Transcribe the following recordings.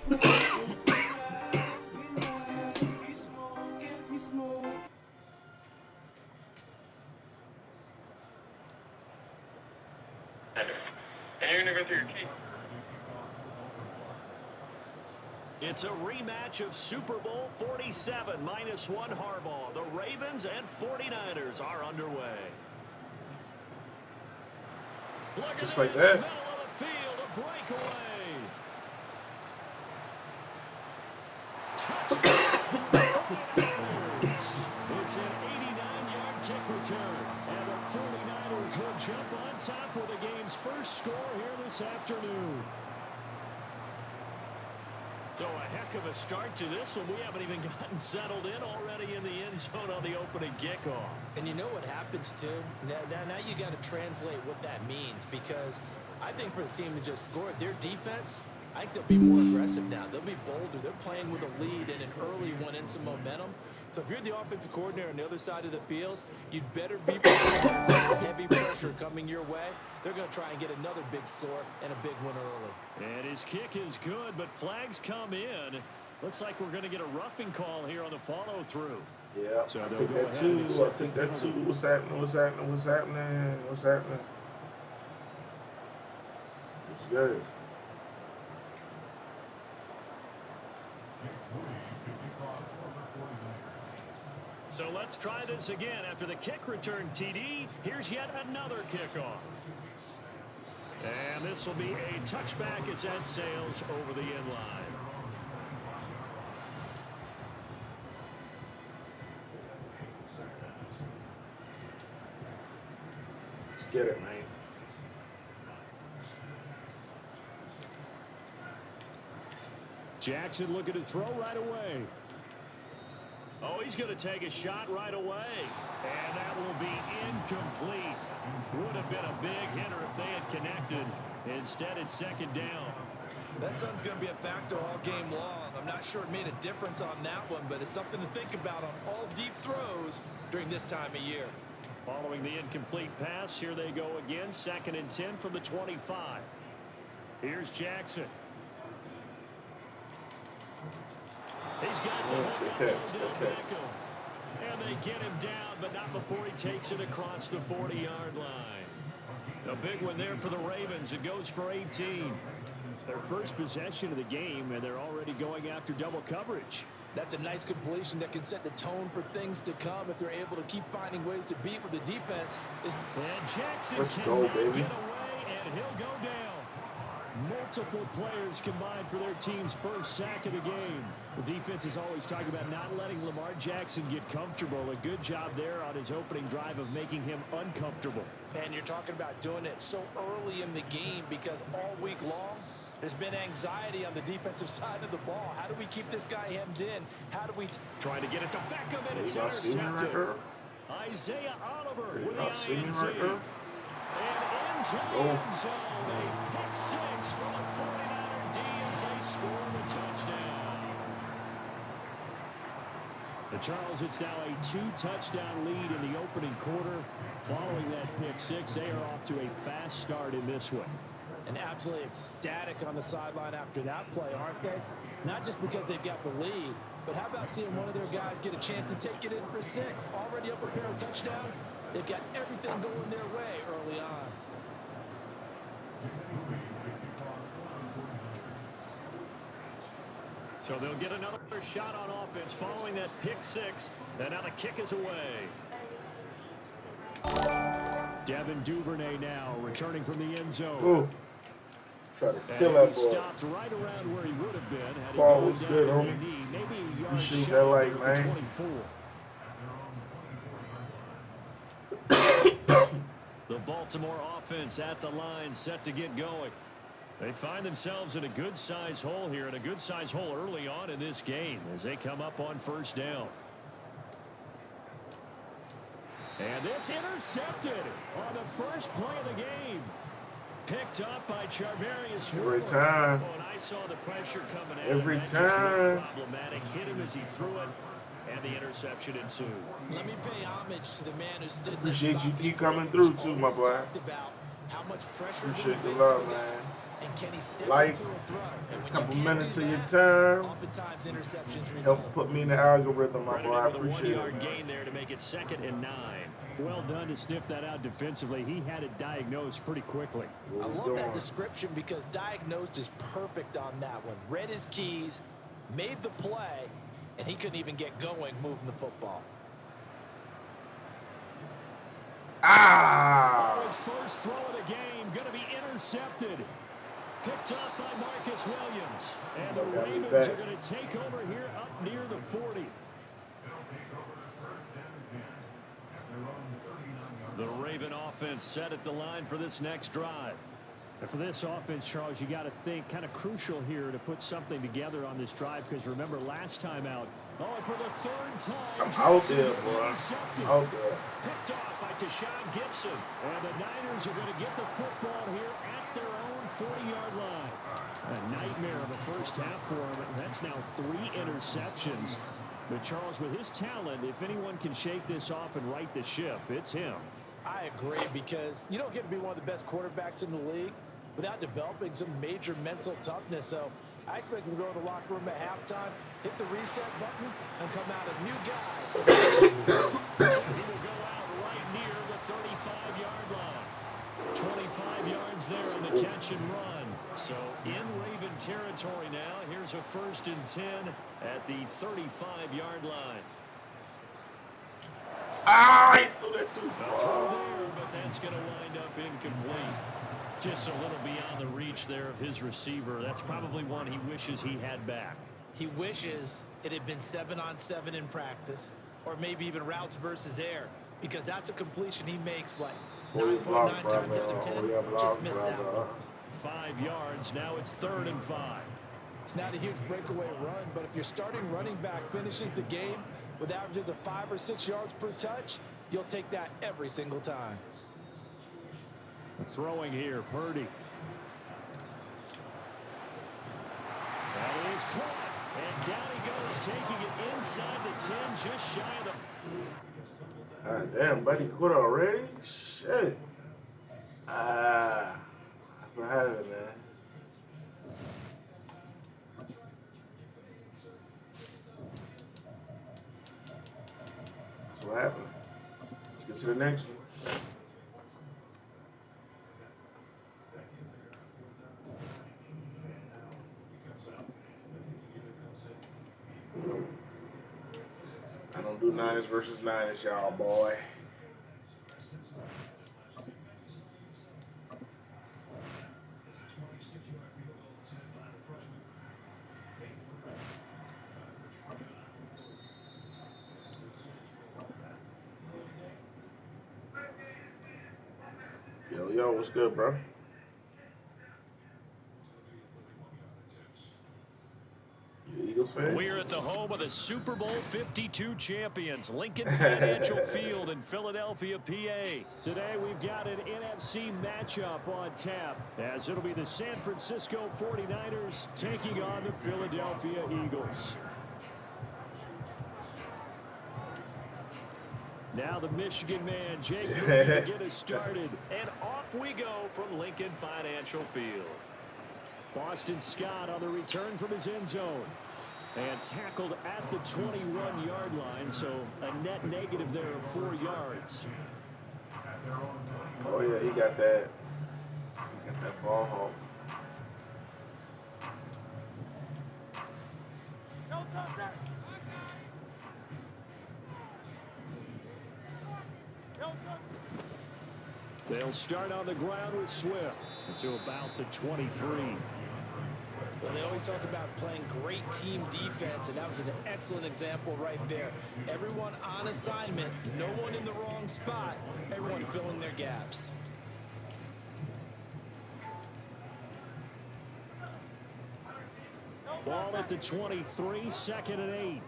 And you're gonna go through your key. It's a rematch of Super Bowl 47, -1 Harbaugh. The Ravens and 49ers are underway. Look Just at like this, that. middle of the field, a breakaway. Touchdown. It's an 89-yard kick return, and the 49ers will jump on top with the game's first score here this afternoon. So a heck of a start to this one. We haven't even gotten settled in already in the end zone on the opening kickoff. And you know what happens, too? Now you got to translate what that means, because I think for the team to just score, their defense, I think they'll be more aggressive now. They'll be bolder. They're playing with a lead and an early one and some momentum. So if you're the offensive coordinator on the other side of the field, you'd better be prepared. There's heavy pressure coming your way. They're going to try and get another big score and a big one early. And his kick is good, but flags come in. Looks like we're going to get a roughing call here on the follow-through. Yeah, So I they'll take go that ahead too. and I accept take the that too. penalty. What's happening? What's happening? What's happening? What's happening? It's good. So let's try this again. After the kick return TD, here's yet another kickoff. And this will be a touchback as that sails over the end line. Let's get it, man. Jackson looking to throw right away. Oh, he's going to take a shot right away. And that will be incomplete. Would have been a big hitter if they had connected. Instead, it's second down. That sun's going to be a factor all game long. I'm not sure it made a difference on that one, but it's something to think about on all deep throws during this time of year. Following the incomplete pass, here they go again. 2nd and 10 from the 25. Here's Jackson. He's got the hook up to Beckham. And they get him down, but not before he takes it across the 40-yard line. A big one there for the Ravens. It goes for 18. Their first possession of the game, and they're already going after double coverage. That's a nice completion that can set the tone for things to come if they're able to keep finding ways to beat with the defense. And Jackson Let's can go, get baby. away, and he'll go down. Multiple players combined for their team's first sack of the game. The defense is always talking about not letting Lamar Jackson get comfortable. A good job there on his opening drive of making him uncomfortable. And you're talking about doing it so early in the game because all week long, there's been anxiety on the defensive side of the ball. How do we keep this guy hemmed in? How do we try to get it to Beckham, and it's Y'all see me right intercepted. here? Isaiah Oliver with Y'all the see me INT. right here? And into the go. end zone. A pick six for the 49er D as they score the touchdown. The Charles, it's now a 2-touchdown lead in the opening quarter. Following that pick six, they are off to a fast start in this one. And absolutely ecstatic on the sideline after that play, aren't they? Not just because they've got the lead, but how about seeing one of their guys get a chance to take it in for 6? Already up a pair of touchdowns. They've got everything going their way early on. So they'll get another shot on offense following that pick six. And now the kick is away. Devin Duvernay now returning from the end zone. Ooh. Try to kill And that he boy. stopped right around where he would have been had he Ball gone was down good, to homie. the knee. Maybe a yard shoot shy that like, there at the man. 24. The Baltimore offense at the line, set to get going. They find themselves in a good-sized hole here, and a good-sized hole early on in this game as they come up on first down. And this intercepted on the first play of the game. Picked up by Charvarius Every Ward. time. Oh, and I saw the pressure coming at Every him. That just looked time. problematic. Hit him as he threw it, and the interception ensued. Let me pay homage to the man who stood in Appreciate the spot you keep before. coming through We too, my always boy. talked about how much pressure is in the Appreciate the face love, of a guy. man. And Can he step like into a throw? And a when couple you can't minutes do of your that, time. oftentimes interceptions result. Help put me in the algorithm, my boy. I Credited with a appreciate it, 1-yard man. gain there to make it 2nd and 9. Well done to sniff that out defensively. He had it diagnosed pretty quickly. What I we love doing? that description because diagnosed is perfect on that one. Read his keys, made the play, and he couldn't even get going moving the football. Ah! His first throw of the game going to be intercepted. Picked up by Marcus Williams. And the Ravens are going to take over here up near the 40. The Raven offense set at the line for this next drive. And for this offense, Charles, you got to think kind of crucial here to put something together on this drive because remember last time out. Oh, for the 3rd time. I'm out there, bro. I'm out there. Picked off by Tashawn Gibson. And the Niners are going to get the football here at their own 40-yard line. A nightmare of a first half for him. That's now 3 interceptions. But Charles, with his talent, if anyone can shake this off and right the ship, it's him. I agree because you don't get to be one of the best quarterbacks in the league without developing some major mental toughness. So I expect him to go in the locker room at halftime, hit the reset button, and come out a new guy. He will go out right near the 35-yard line. 25 yards there in the catch and run. So in Raven territory now. Here's a 1st and 10 at the 35-yard line. Ah, he threw that too Throw far. there, but that's going to wind up incomplete. Just a little beyond the reach there of his receiver. That's probably one he wishes he had back. He wishes it had been 7-on-7 in practice, or maybe even routes versus air, because that's a completion he makes, what, 9.9 times out of 10? Just missed that one. 5 yards. Now it's 3rd and 5. It's not a huge breakaway run, but if your starting running back finishes the game with averages of 5 or 6 yards per touch, you'll take that every single time. Throwing here, Purdy. That is caught. And down he goes, taking it inside the 10, just shy of the... God damn, buddy, quit already? Shit. Ah, that's what happened, man. That's what happened. Let's get to the next one. I don't do Niners versus Niners, y'all, boy. Yo, what's good, bro? You Eagles fan? We're at the home of the Super Bowl 52 champions, Lincoln Financial Field in Philadelphia, PA. Today we've got an NFC matchup on tap as it'll be the San Francisco 49ers taking on the Philadelphia Eagles. Now the Michigan man, Jake, to get us started. And off we go from Lincoln Financial Field. Boston Scott on the return from his end zone. And tackled at the 21-yard line, so a net negative there of 4 yards. Oh, yeah, he got that. He got that ball home. They'll start on the ground with Swift to about the 23. Well, they always talk about playing great team defense, and that was an excellent example right there. Everyone on assignment, no one in the wrong spot, everyone filling their gaps. Ball at the 23, 2nd and 8.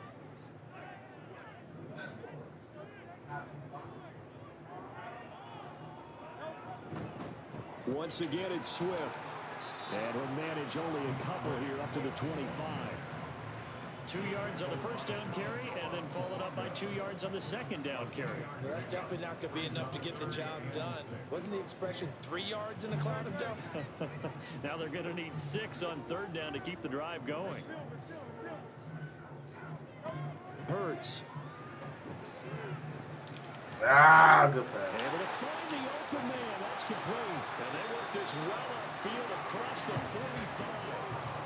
Once again, it's Swift. And he'll manage only a couple here up to the 25. 2 yards on the first down carry, and then followed up by 2 yards on the second down carry. Well, that's definitely not going to be enough to get the job done. Wasn't the expression 3 yards in a cloud of dust? Now they're going to need 6 on third down to keep the drive going. Hurts. Good pass. Able to find the open man. That's complete. And they work this well upfield across the 45.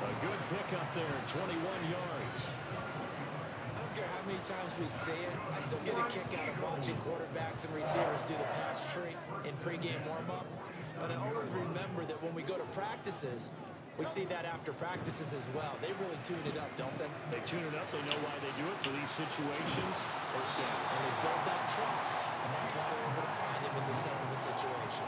A good pickup there, 21 yards. I don't care how many times we say it, I still get a kick out of watching quarterbacks and receivers do the pass tree in pregame warm-up. But I always remember that when we go to practices, we see that after practices as well. They really tune it up, don't they? They tune it up. They know why they do it for these situations. First down. And they build that trust. And that's why they're able to find him in this type of a situation.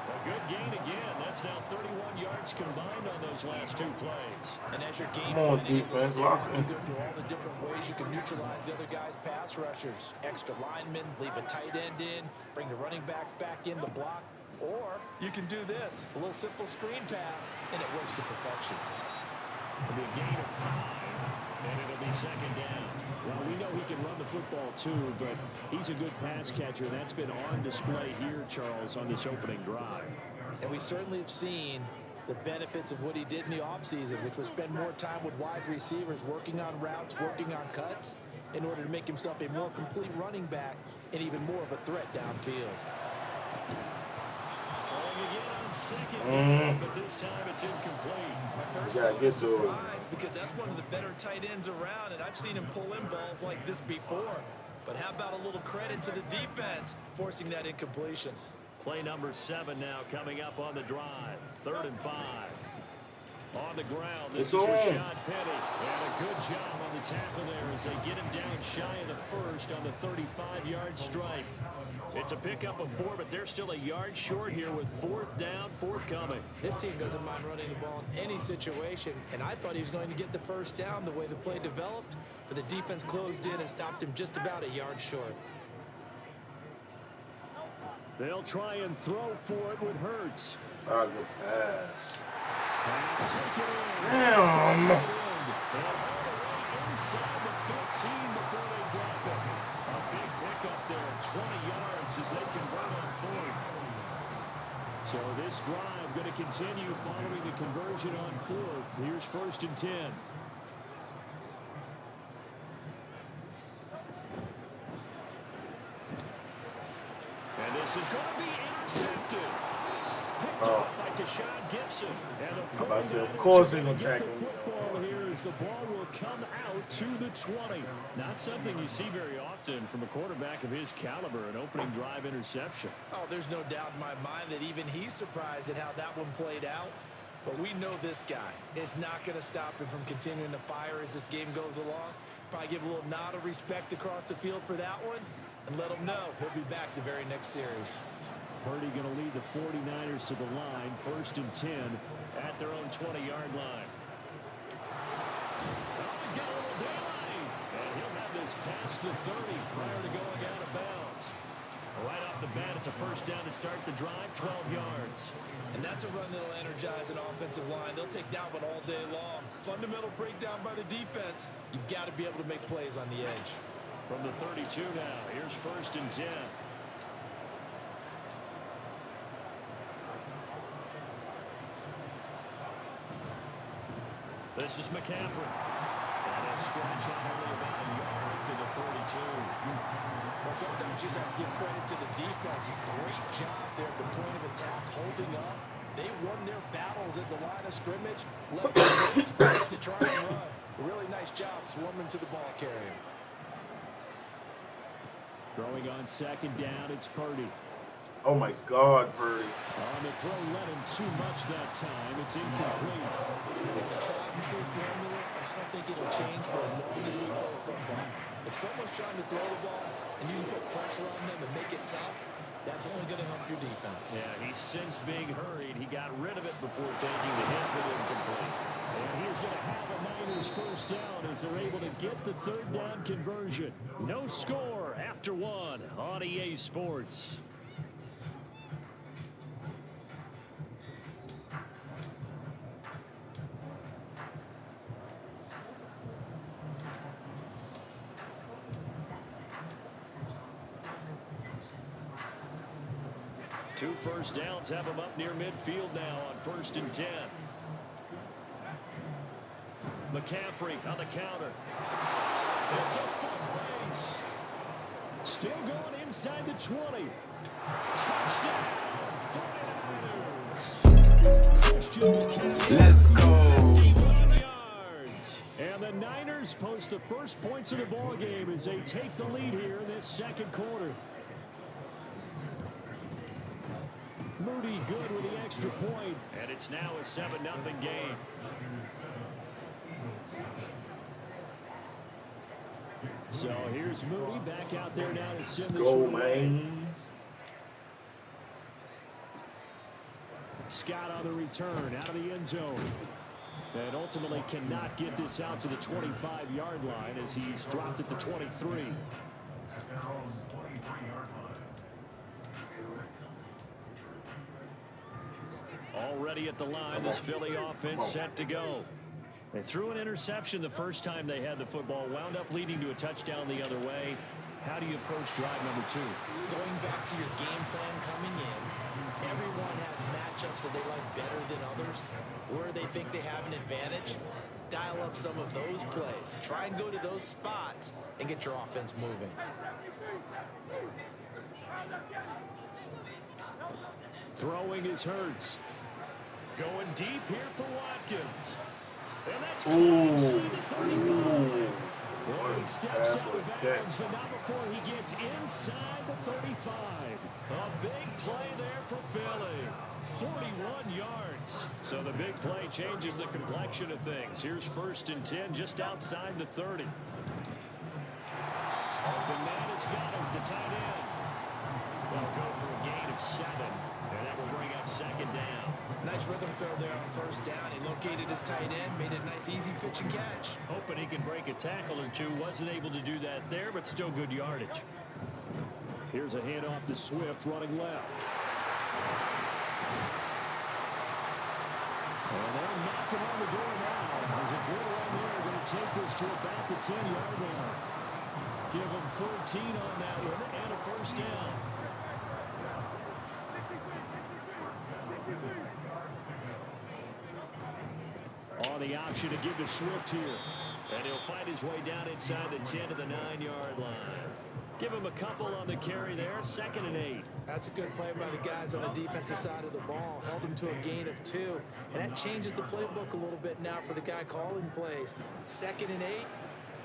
A good gain again. That's now 31 yards combined on those last 2 plays. And as your game plan is a step, you go through all the different ways you can neutralize the other guy's pass rushers. Extra linemen, leave a tight end in, bring the running backs back in to block. Or you can do this, a little simple screen pass, and it works to perfection. It'll be a gain of 5, and it'll be second down. Well, we know he can run the football too, but he's a good pass catcher, and that's been on display here, Charles, on this opening drive. And we certainly have seen the benefits of what he did in the offseason, which was spend more time with wide receivers, working on routes, working on cuts, in order to make himself a more complete running back and even more of a threat downfield. Throwing again on second down, but this time it's incomplete. My first thought was surprise, because that's one of the better tight ends around, and I've seen him pull in balls like this before. But how about a little credit to the defense forcing that incompletion? Play number 7 now coming up on the drive. 3rd and 5. On the ground, this is Rashad Penny. And a good job on the tackle there as they get him down shy of the first on the 35-yard stripe. It's a pickup of 4, but they're still a yard short here with 4th down forthcoming. This team doesn't mind running the ball in any situation, and I thought he was going to get the first down the way the play developed, but the defense closed in and stopped him just about a yard short. They'll try and throw for it with Hurts. Good pass. Pass taken in. Damn. And all the way inside the 15 before they drop it. A big pickup there, 20 yards as they convert on 4th. So this drive going to continue following the conversion on 4th. Here's 1st and 10. And this is going to be intercepted. Picked up by Deshaun Gibson. And a of course they're going to get tackle the football here as the ball will come out to the 20. Not something you see very often from a quarterback of his caliber, an opening drive interception. Oh, there's no doubt in my mind that even he's surprised at how that one played out. But we know this guy is not going to stop him from continuing to fire as this game goes along. Probably give a little nod of respect across the field for that one and let him know he'll be back the very next series. Purdy going to lead the 49ers to the line, 1st and 10 at their own 20-yard line. Oh, he's got a little daylight. And he'll have this past the 30 prior to going out of bounds. Right off the bat, it's a 1st down to start the drive, 12 yards. And that's a run that'll energize an offensive line. They'll take that one all day long. Fundamental breakdown by the defense. You've got to be able to make plays on the edge. From the 32 now, here's 1st and 10. This is McCaffrey. And a scratch on only about a yard to the 42. Well, sometimes you just have to give credit to the defense. Great job there at the point of attack, holding up. They won their battles at the line of scrimmage, left them no space to try and run. A really nice job swarming to the ball carrier. Throwing on 2nd down, it's Purdy. Oh my God, Purdy. On the throw, let him too much that time. It's incomplete. It's a tried and true formula, and I don't think it'll change for as long as we play football. If someone's trying to throw the ball and you can put pressure on them and make it tough, that's only going to help your defense. Yeah, he's since being hurried. He got rid of it before taking the hit, but incomplete. And he's going to have a Niners 1st down as they're able to get the 3rd down conversion. No score after 1 on EA Sports. 2 first downs have him up near midfield now on 1st and 10. McCaffrey on the counter. It's a foot race. Still going inside the 20. Touchdown, 49ers. Let's go. 51 yards. And the Niners post the first points of the ball game as they take the lead here in this second quarter. Moody good with the extra point, and it's now a 7-0 game. So here's Moody back out there now to send this one away. Scott on the return out of the end zone. And ultimately cannot get this out to the 25-yard line as he's dropped at the 23. Already at the line, this Philly offense set to go. They threw an interception the first time they had the football, wound up leading to a touchdown the other way. How do you approach drive number 2? Going back to your game plan coming in, everyone has matchups that they like better than others. Where they think they have an advantage, dial up some of those plays. Try and go to those spots and get your offense moving. Throwing is Hurts. Going deep here for Watkins. And that's close to the 35. Well, he steps out of bounds, but not before he gets inside the 35. A big play there for Philly. 41 yards. So the big play changes the complexion of things. Here's 1st and 10 just outside the 30. The man has got him, the tight end. They'll go for a gain of 7, and that will bring up 2nd down. Nice rhythm throw there on 1st down. He located his tight end, made a nice easy pitch and catch. Hoping he could break a tackle or two. Wasn't able to do that there, but still good yardage. Here's a handoff to Swift running left. And they're knocking on the door now. There's a good run there. Going to take this to about the 10-yard line. Give them 14 on that one and a 1st down. On the option to give to Swift here. And he'll fight his way down inside the 10 to the 9-yard line. Give him a couple on the carry there. 2nd and 8. That's a good play by the guys on the defensive side of the ball. Held him to a gain of 2. And that changes the playbook a little bit now for the guy calling plays. 2nd and 8.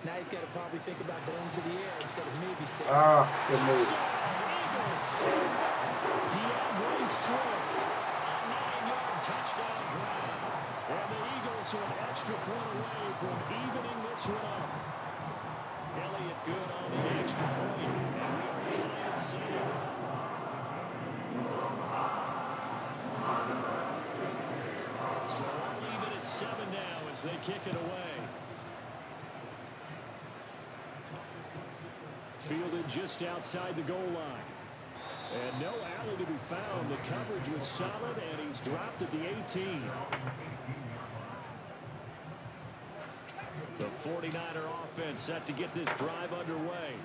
Now he's got to probably think about going to the air instead of maybe staying. Good move. DeAndre Swift. A 9-yard touchdown grab. And the Eagles are an extra point away from evening this one up. Elliott good on the extra point. And we are tied at 7. So we'll leave it at 7 now as they kick it away. Fielded just outside the goal line. And no alley to be found. The coverage was solid, and he's dropped at the 18. The 49er offense set to get this drive underway.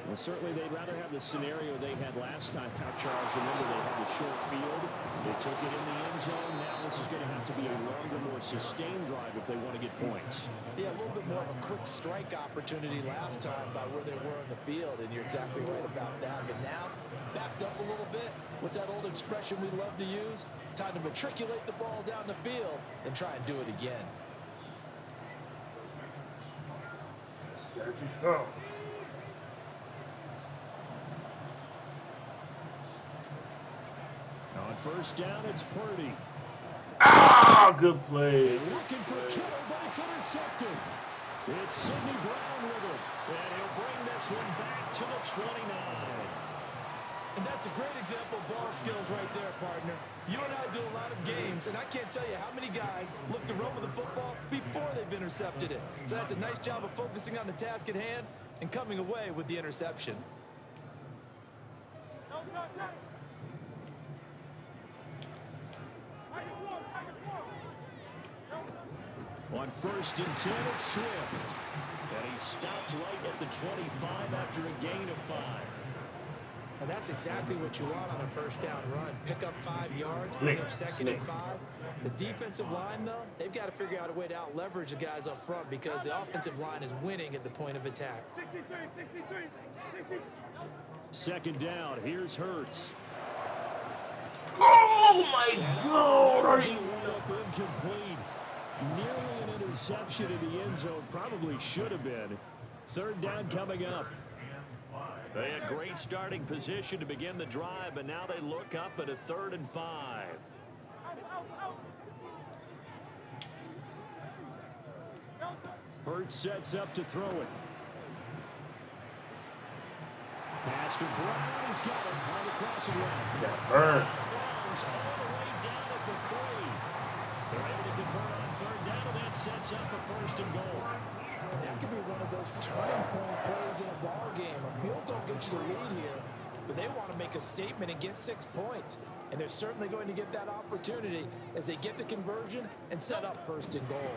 Well, certainly they'd rather have the scenario they had last time out, Charles. Remember, they had the short field. They took it in the end zone. Now this is going to have to be a longer, more sustained drive if they want to get points. Yeah, a little bit more of a quick strike opportunity last time by where they were in the field, and you're exactly right about that. But now, backed up a little bit. What's that old expression we love to use? Time to matriculate the ball down the field and try and do it again. Gotta be some. On 1st down, it's Purdy. Good play. Looking for Kittle, but it's intercepted. It's Sidney Brown with it. And he'll bring this one back to the 29. And that's a great example of ball skills right there, partner. You and I do a lot of games, and I can't tell you how many guys look to run with the football before they've intercepted it. So that's a nice job of focusing on the task at hand and coming away with the interception. On 1st and 10, it's Swift. And he stopped right at the 25 after a gain of 5. And that's exactly what you want on a first down run. Pick up 5 yards, bring up 2nd and 5. The defensive line, though, they've got to figure out a way to out-leverage the guys up front because the offensive line is winning at the point of attack. 2nd down. Here's Hurts. Oh, my God. Incomplete. Nearly an interception in the end zone. Probably should have been. 3rd down coming up. They had great starting position to begin the drive, but now they look up at a 3rd and 5. Hurts sets up to throw it. Pass to Brown. He's got it on the crossing route. Got burned. All the way down at the 3. They're able to convert on 3rd down, and that sets up a 1st and goal. And that could be one of those turning point plays in a ball game. A field goal gets you the lead here, but they want to make a statement and get 6 points. And they're certainly going to get that opportunity as they get the conversion and set up 1st and goal.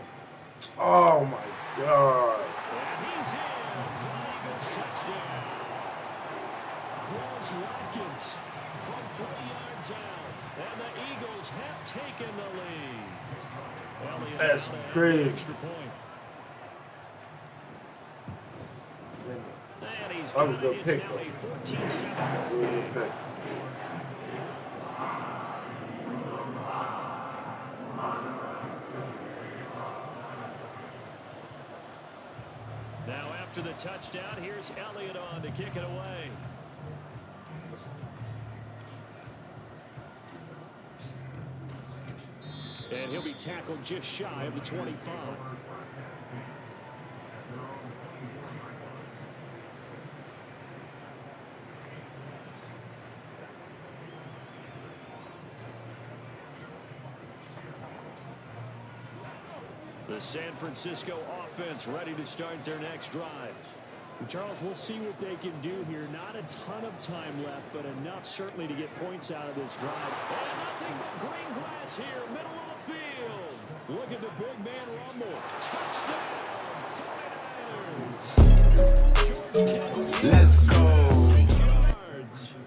Oh, my God. And he's in for the Eagles touchdown. Close Watkins from 40 yards out. And the Eagles have taken the lead. Elliott That's on an crazy. extra point. And he's That was got a it. good It's pick, now though. a 14-7. Really good pick. Now after the touchdown, here's Elliott on to kick it away. And he'll be tackled just shy of the 25. The San Francisco offense ready to start their next drive. Charles, we'll see what they can do here. Not a ton of time left, but enough certainly to get points out of this drive. And nothing but green grass here, middle of the field. Look at the big man rumble. Touchdown, 49ers. Let's go.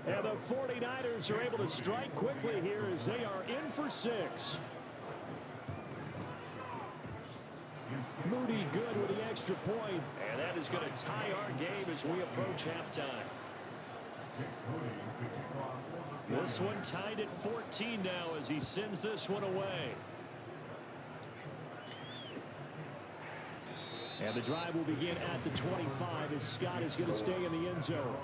And the 49ers are able to strike quickly here as they are in for 6. Moody good with the extra point, and that is going to tie our game as we approach halftime. This one tied at 14 now as he sends this one away. And the drive will begin at the 25 as Scott is going to stay in the end zone.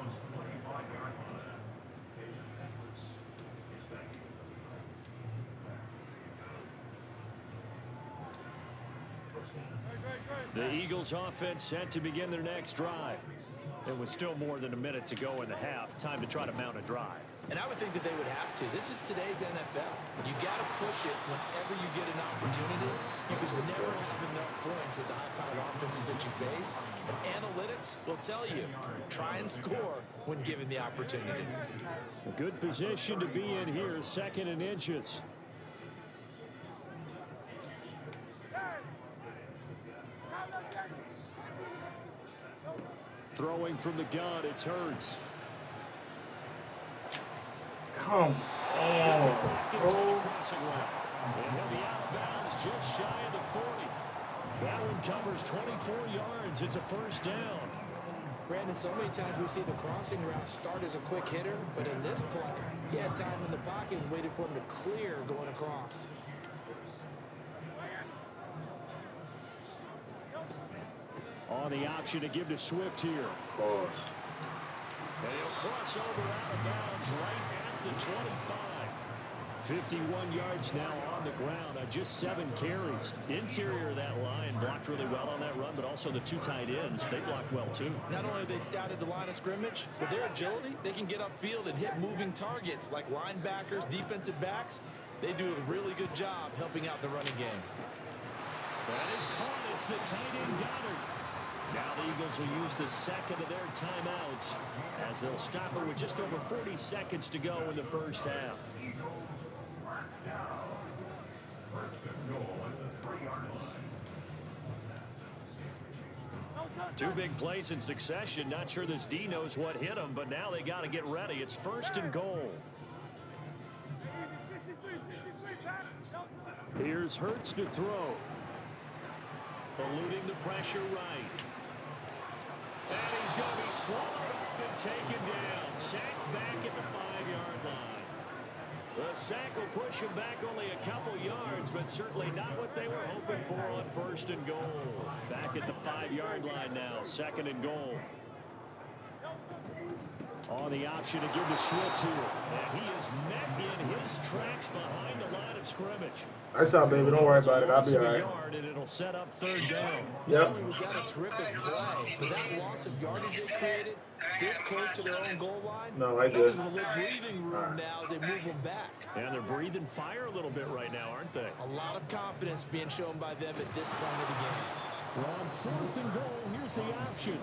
The Eagles offense set to begin their next drive. There was still more than a minute to go in the half. Time to try to mount a drive. And I would think that they would have to. This is today's NFL. You got to push it whenever you get an opportunity. You can never have enough points with the high-powered offenses that you face. And analytics will tell you, try and score when given the opportunity. A good position to be in here, 2nd and inches. Throwing from the gun, it's Hurts. Come on. Watkins on the crossing route. And he'll be out of bounds just shy of the 40. That one covers 24 yards. It's a 1st down. Brandon, so many times we see the crossing route start as a quick hitter, but in this play, he had time in the pocket and waited for him to clear going across. On the option to give to Swift here. Of course. And he'll cross over out of bounds right at the 25. 51 yards now on the ground on just 7 carries. Interior of that line blocked really well on that run, but also the 2 tight ends, they blocked well too. Not only have they scouted the line of scrimmage, with their agility, they can get upfield and hit moving targets like linebackers, defensive backs. They do a really good job helping out the running game. That is caught. It's the tight end Goddard. Now the Eagles will use the second of their timeouts as they'll stop it with just over 40 seconds to go in the first half. Two big plays in succession. Not sure this D knows what hit him, but now they got to get ready. It's 1st and goal. Here's Hurts to throw. Eluding the pressure right. And he's going to be swallowed up and taken down. Sacked back at the 5-yard line. The sack will push him back only a couple yards, but certainly not what they were hoping for on 1st and goal. Back at the 5-yard line now, 2nd and goal. On the option to give to Swift here. And he is met in his tracks behind the line of scrimmage. That's all, baby. Don't worry about it. I'll be all right. And it'll set up 3rd down. Not only was that a terrific play, but that loss of yardage they created this close to their own goal line, that gives them a little breathing room now as they move them back. And they're breathing fire a little bit right now, aren't they? A lot of confidence being shown by them at this point of the game. On 4th and goal, here's the option.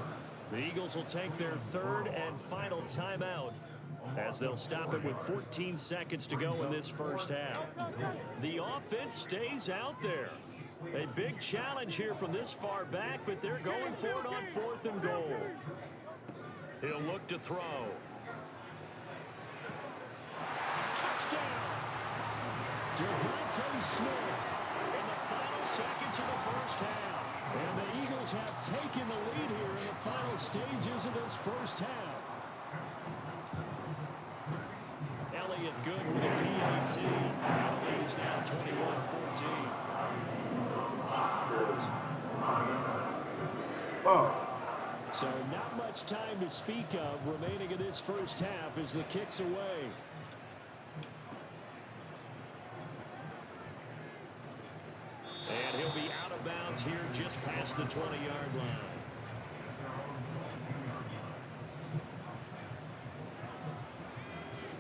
The Eagles will take their 3rd and final timeout as they'll stop it with 14 seconds to go in this 1st half. The offense stays out there. A big challenge here from this far back, but they're going for it on 4th and goal. He'll look to throw. Touchdown! Devontae Smith in the final seconds of the 1st half. And the Eagles have taken the lead here in the final stages of this 1st half. Elliott good with a PAT. The lead is now 21-14. Oh. So not much time to speak of remaining in this 1st half as the kick's away. And he'll be out of bounds here just past the 20-yard line.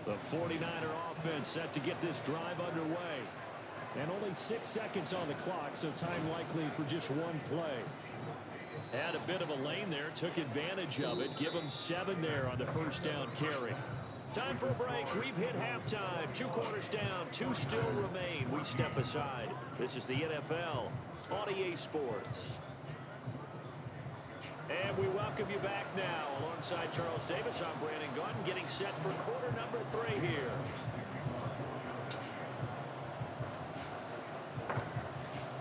The 49er offense set to get this drive underway. And only 6 seconds on the clock, so time likely for just one play. Had a bit of a lane there, took advantage of it. Give them 7 there on the 1st down carry. Time for a break. We've hit halftime. 2 quarters down, 2 still remain. We step aside. This is the NFL on EA Sports. And we welcome you back now. Alongside Charles Davis, I'm Brandon Gunn, getting set for quarter number 3 here.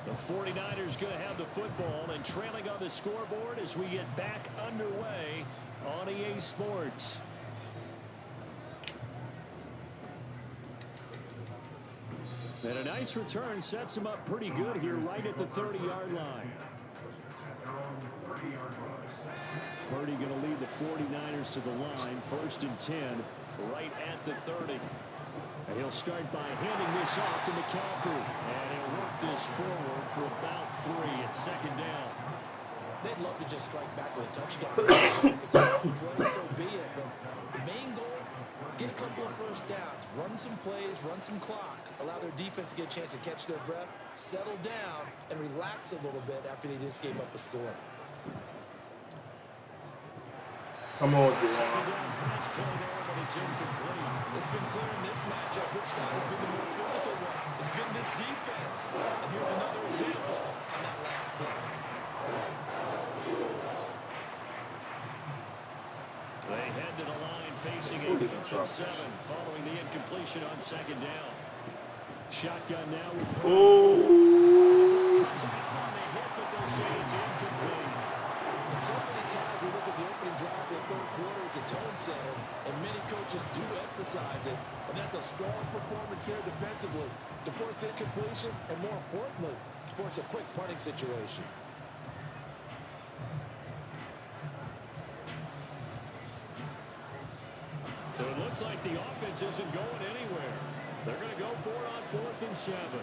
The 49ers going to have the football and trailing on the scoreboard as we get back underway on EA Sports. And a nice return sets him up pretty good here right at the 30-yard line. Purdy going to lead the 49ers to the line, 1st and 10, right at the 30. And he'll start by handing this off to McCaffrey. And he'll work this forward for about 3 at 2nd down. They'd love to just strike back with a touchdown. If it's a long play, so be it. But the main goal, get a couple of 1st downs, run some plays, run some clock, allow their defense to get a chance to catch their breath, settle down, and relax a little bit after they just gave up a score. Come on, Jay. Second down pass play there, but it's incomplete. It's been clear in this matchup which side has been the more physical one. It's been this defense. And here's another example on that last play. They head to the line facing a 3rd and 7 following the incompletion on 2nd down. Shotgun now with comes out on the hit, but they'll say it's incomplete. And so many times we look at the opening drive of the 3rd quarter as a tone setter, and many coaches do emphasize it, and that's a strong performance there defensively to force incompletion and, more importantly, force a quick punting situation. So it looks like the offense isn't going anywhere. They're going to go for it on 4th and 7.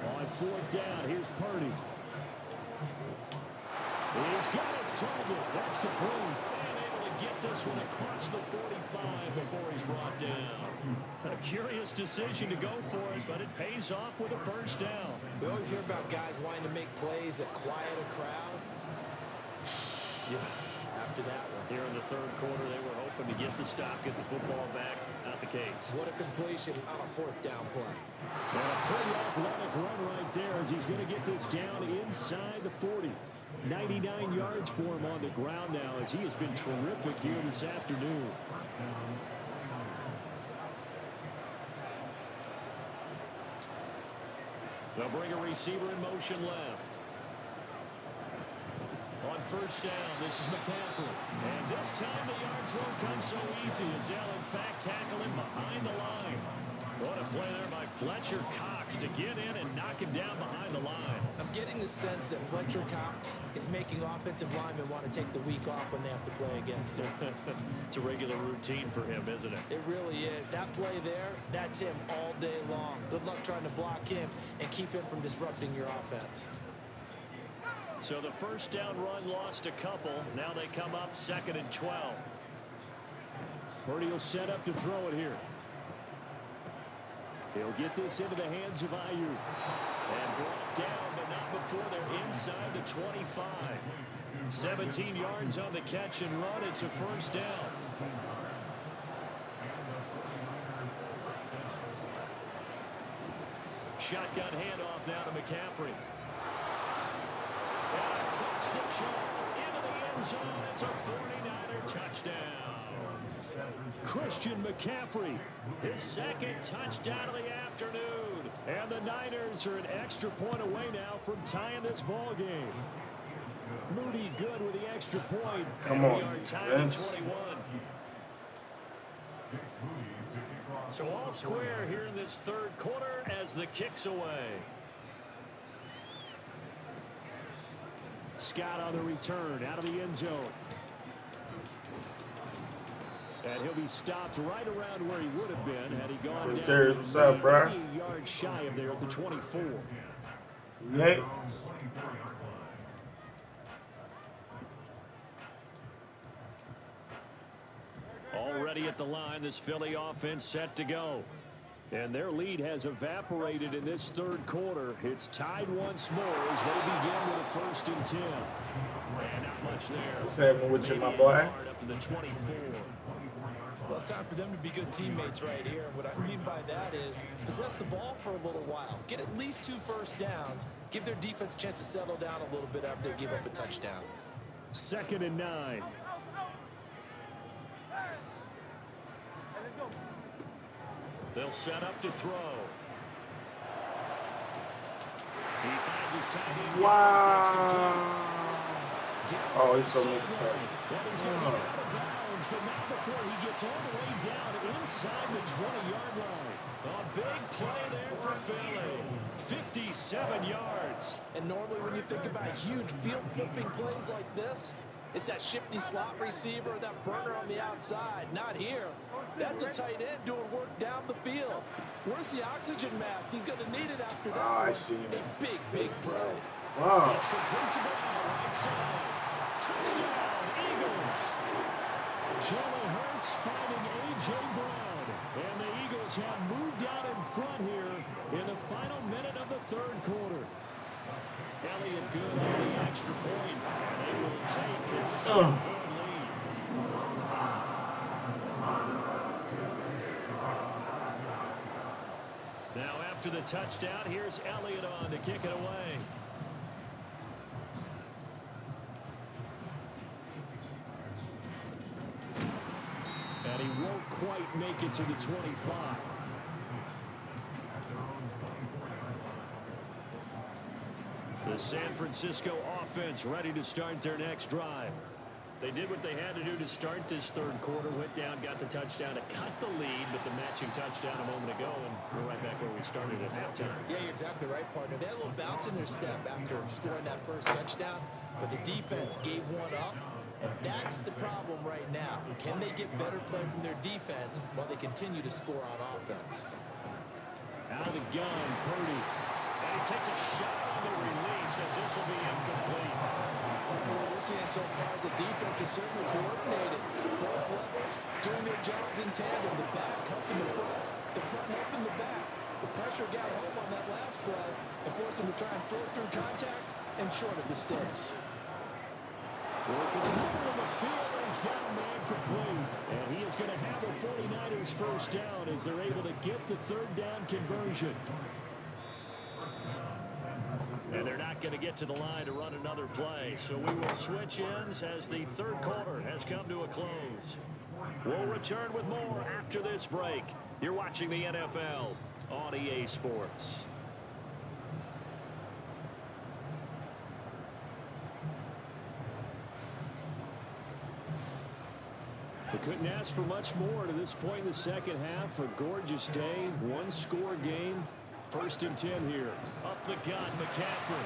On 4th down, here's Purdy. He's got his target. That's complete. And able to get this one across the 45 before he's brought down. A curious decision to go for it, but it pays off with a 1st down. We always hear about guys wanting to make plays that quiet a crowd. After that one. Here in the 3rd quarter, they were hoping to get the stop, get the football back. Not the case. What a completion on a 4th down play. And a pretty athletic run right there as he's going to get this down inside the 40. 99 yards for him on the ground now as he has been terrific here this afternoon. They'll bring a receiver in motion left. On 1st down, this is McCaffrey. And this time the yards won't come so easy as they'll in fact tackle him behind the line. What a play there by Fletcher Cox to get in and knock him down behind the line. I'm getting the sense that Fletcher Cox is making offensive linemen want to take the week off when they have to play against him. It's a regular routine for him, isn't it? It really is. That play there, that's him all day long. Good luck trying to block him and keep him from disrupting your offense. So the 1st down run lost a couple. Now they come up 2nd and 12. Purdy will set up to throw it here. He'll get this into the hands of Ayuk. And brought down, but not before they're inside the 25. 17 yards on the catch and run. It's a 1st down. Shotgun handoff now to McCaffrey. And across the chalk into the end zone. It's a 49er touchdown. Christian McCaffrey, his 2nd touchdown of the afternoon. And the Niners are an extra point away now from tying this ball game. Moody good with the extra point. Come and on, we are tied at 21. So all square here in this 3rd quarter as the kick's away. Scott on the return out of the end zone. And he'll be stopped right around where he would have been had he gone down. Terry, what's up, bro? 8 yards shy of there at the 24. Yeah. Already at the line, this Philly offense set to go. And their lead has evaporated in this 3rd quarter. It's tied once more as they begin with a 1st and 10. And not much there. What's happening with you, my boy? Up to the 24. Well, it's time for them to be good teammates right here. And what I mean by that is possess the ball for a little while. Get at least 2 1st downs. Give their defense a chance to settle down a little bit after they give up a touchdown. 2nd and 9. They'll set up to throw. He finds his tight end. Wow. Oh, he's so much time. Well, he's going to get out of bounds, but not before he gets all the way down inside the 20-yard line. A big play there for Philly. 57 yards. And normally when you think about huge field-flipping plays like this, it's that shifty slot receiver, that burner on the outside. Not here. That's a tight end doing work down the field. Where's the oxygen mask? He's going to need it after that. Oh, I see him. A big, big pro. Wow. It's complete to the right side. Touchdown, Eagles. Jalen Hurts finding A.J. Brown. And the Eagles have moved out in front here in the final minute of the 3rd quarter. Elliott good on the extra point. And they will take his 7-point lead. Now after the touchdown, here's Elliott on to kick it away. And he won't quite make it to the 25. The San Francisco offense ready to start their next drive. They did what they had to do to start this 3rd quarter. Went down, got the touchdown to cut the lead, but the matching touchdown a moment ago, and we're right back where we started at halftime. Yeah, you're exactly right, partner. They had a little bounce in their step after scoring that 1st touchdown, but the defense gave one up, and that's the problem right now. Can they get better play from their defense while they continue to score on offense? Out of the gun, Purdy. And he takes a shot on the release as this will be incomplete. What we're seeing so far is the defense is certainly coordinated. Both levels doing their jobs in tandem. The back helping the front helping the back. The pressure got home on that last play and forced him to try and throw through contact and short of the sticks. Working the middle of the field, and he's got a man complete. And he is going to have a 49ers first down as they're able to get the third down conversion. And they're not going to get to the line to run another play. So we will switch ends as the third quarter has come to a close. We'll return with more after this break. You're watching the NFL on EA Sports. We couldn't ask for much more to this point in the second half. A gorgeous day, one-score game. 1st and 10 here. Up the gut, McCaffrey.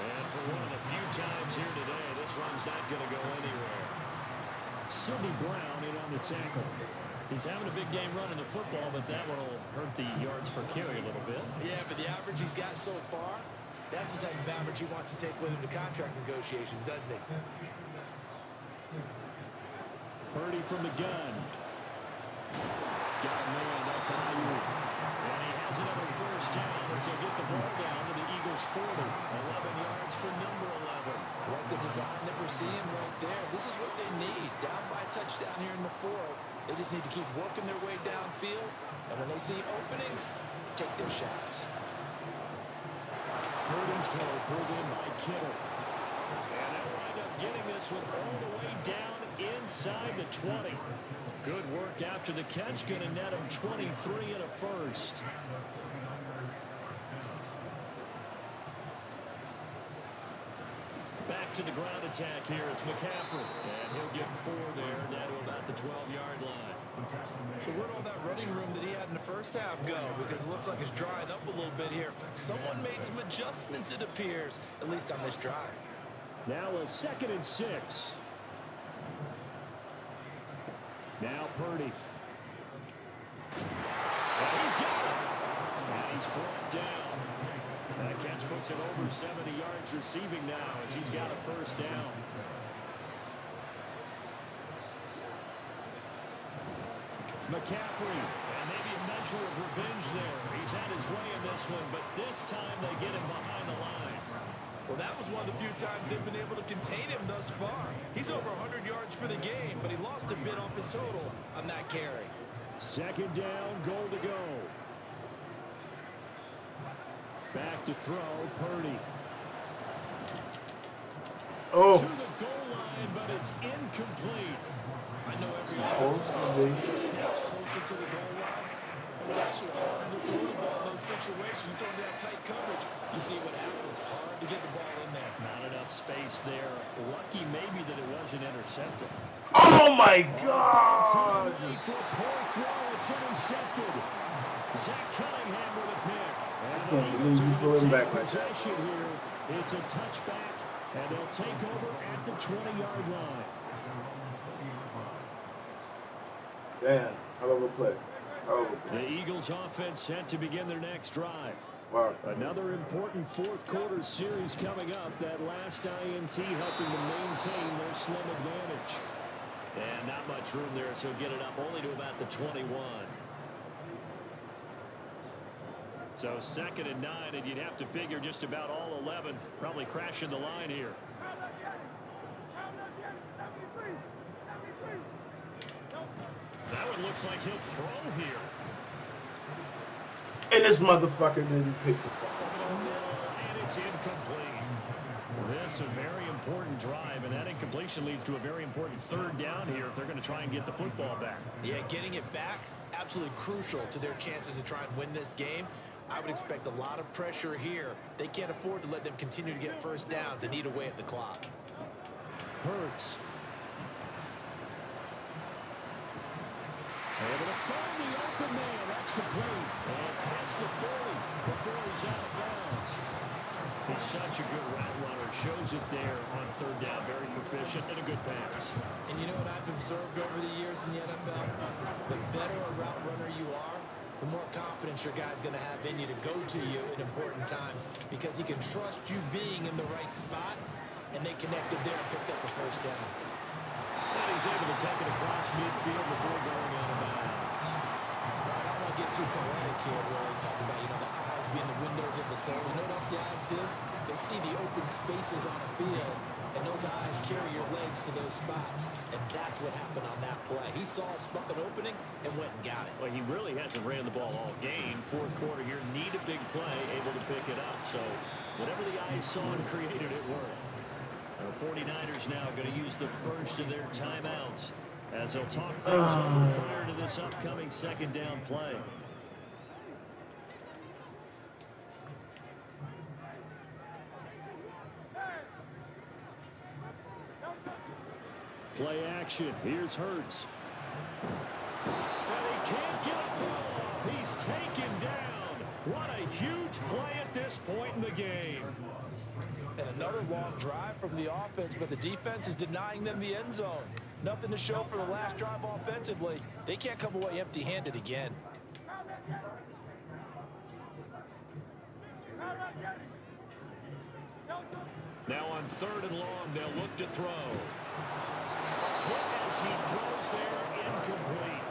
And for one of the few times here today, this run's not going to go anywhere. Sidney Brown in on the tackle. He's having a big game running the football, but that one will hurt the yards per carry a little bit. Yeah, but the average he's got so far, that's the type of average he wants to take with him to contract negotiations, doesn't he? Purdy from the gun. Got a man, that's Ayuk. And he has another first down as they get the ball down to the Eagles' 40. 11 yards for number 11. Like the design that we're seeing right there. This is what they need. Down by a touchdown here in the 4th. They just need to keep working their way downfield. And when they see openings, take their shots. Purdy slow, pulled in by Kittle. And they'll wind up getting this one all the way down inside the 20. Good work after the catch. Going to net him 23 and a first. Back to the ground attack here. It's McCaffrey. And he'll get 4 there, down to about the 12-yard line. So where'd all that running room that he had in the first half go? Because it looks like it's drying up a little bit here. Someone made some adjustments, it appears, at least on this drive. Now a 2nd and 6. Now Purdy. And he's got it. And he's brought down. That catch puts him over 70 yards receiving now as he's got a first down. McCaffrey. And maybe a measure of revenge there. He's had his way in this one, but this time they get him behind the line. Well, that was one of the few times they've been able to contain him thus far. He's over 100 yards for the game, but he lost a bit off his total on that carry. 2nd down, goal to go. Back to throw, Purdy. Oh. To the goal line, but it's incomplete. I know every offense wants to see their snaps closer to the goal line, but it's actually harder to throw the ball in those situations. You throw into that tight coverage, you see what happens. Hard to get the ball in there. Not enough space there. Lucky maybe that it wasn't intercepted. Oh my God! For a poor throw, it's intercepted. Zach Cunningham with a pick. And I can't believe you threw him back like that. Here. It's a touchback, and they'll take over at the 20-yard line. Damn, hell of a play. The Eagles offense set to begin their next drive. Wow. Another important 4th quarter series coming up. That last INT helping to maintain their slim advantage. And not much room there, so get it up only to about the 21. So 2nd and 9, and you'd have to figure just about all 11 probably crashing the line here. That one looks like he'll throw here. And this motherfucker didn't pick the ball. And it's incomplete. This a very important drive, and that incompletion leads to a very important 3rd down here if they're going to try and get the football back. Yeah, getting it back, absolutely crucial to their chances to try and win this game. I would expect a lot of pressure here. They can't afford to let them continue to get first downs and eat away at the clock. Hurts. Able to find the open man. That's complete. And past the 40 before he's out of bounds. He's such a good route runner. Shows it there on 3rd down. Very proficient and a good pass. And you know what I've observed over the years in the NFL? The better a route runner you are, the more confidence your guy's going to have in you to go to you in important times because he can trust you being in the right spot, and they connected there and picked up the first down. And he's able to take it across midfield before going out of bounds. I don't want to get too poetic here where we talk about, the eyes being the windows of the soul. You know what else the eyes do? They see the open spaces on a field, and those eyes carry your legs to those spots, and that's what happened on that play. He saw a spot, an opening, and went and got it. Well, he really hasn't ran the ball all game. Fourth quarter here, need a big play, able to pick it up. So whatever the eyes saw and created, it worked. And the 49ers now going to use the first of their timeouts as they'll talk things over prior to this upcoming second down play. Play action. Here's Hurts. And he can't get a throw off. He's taken down. What a huge play at this point in the game. And another long drive from the offense, but the defense is denying them the end zone. Nothing to show for the last drive offensively. They can't come away empty-handed again. Now on 3rd and long, they'll look to throw. Hit as he throws there, incomplete.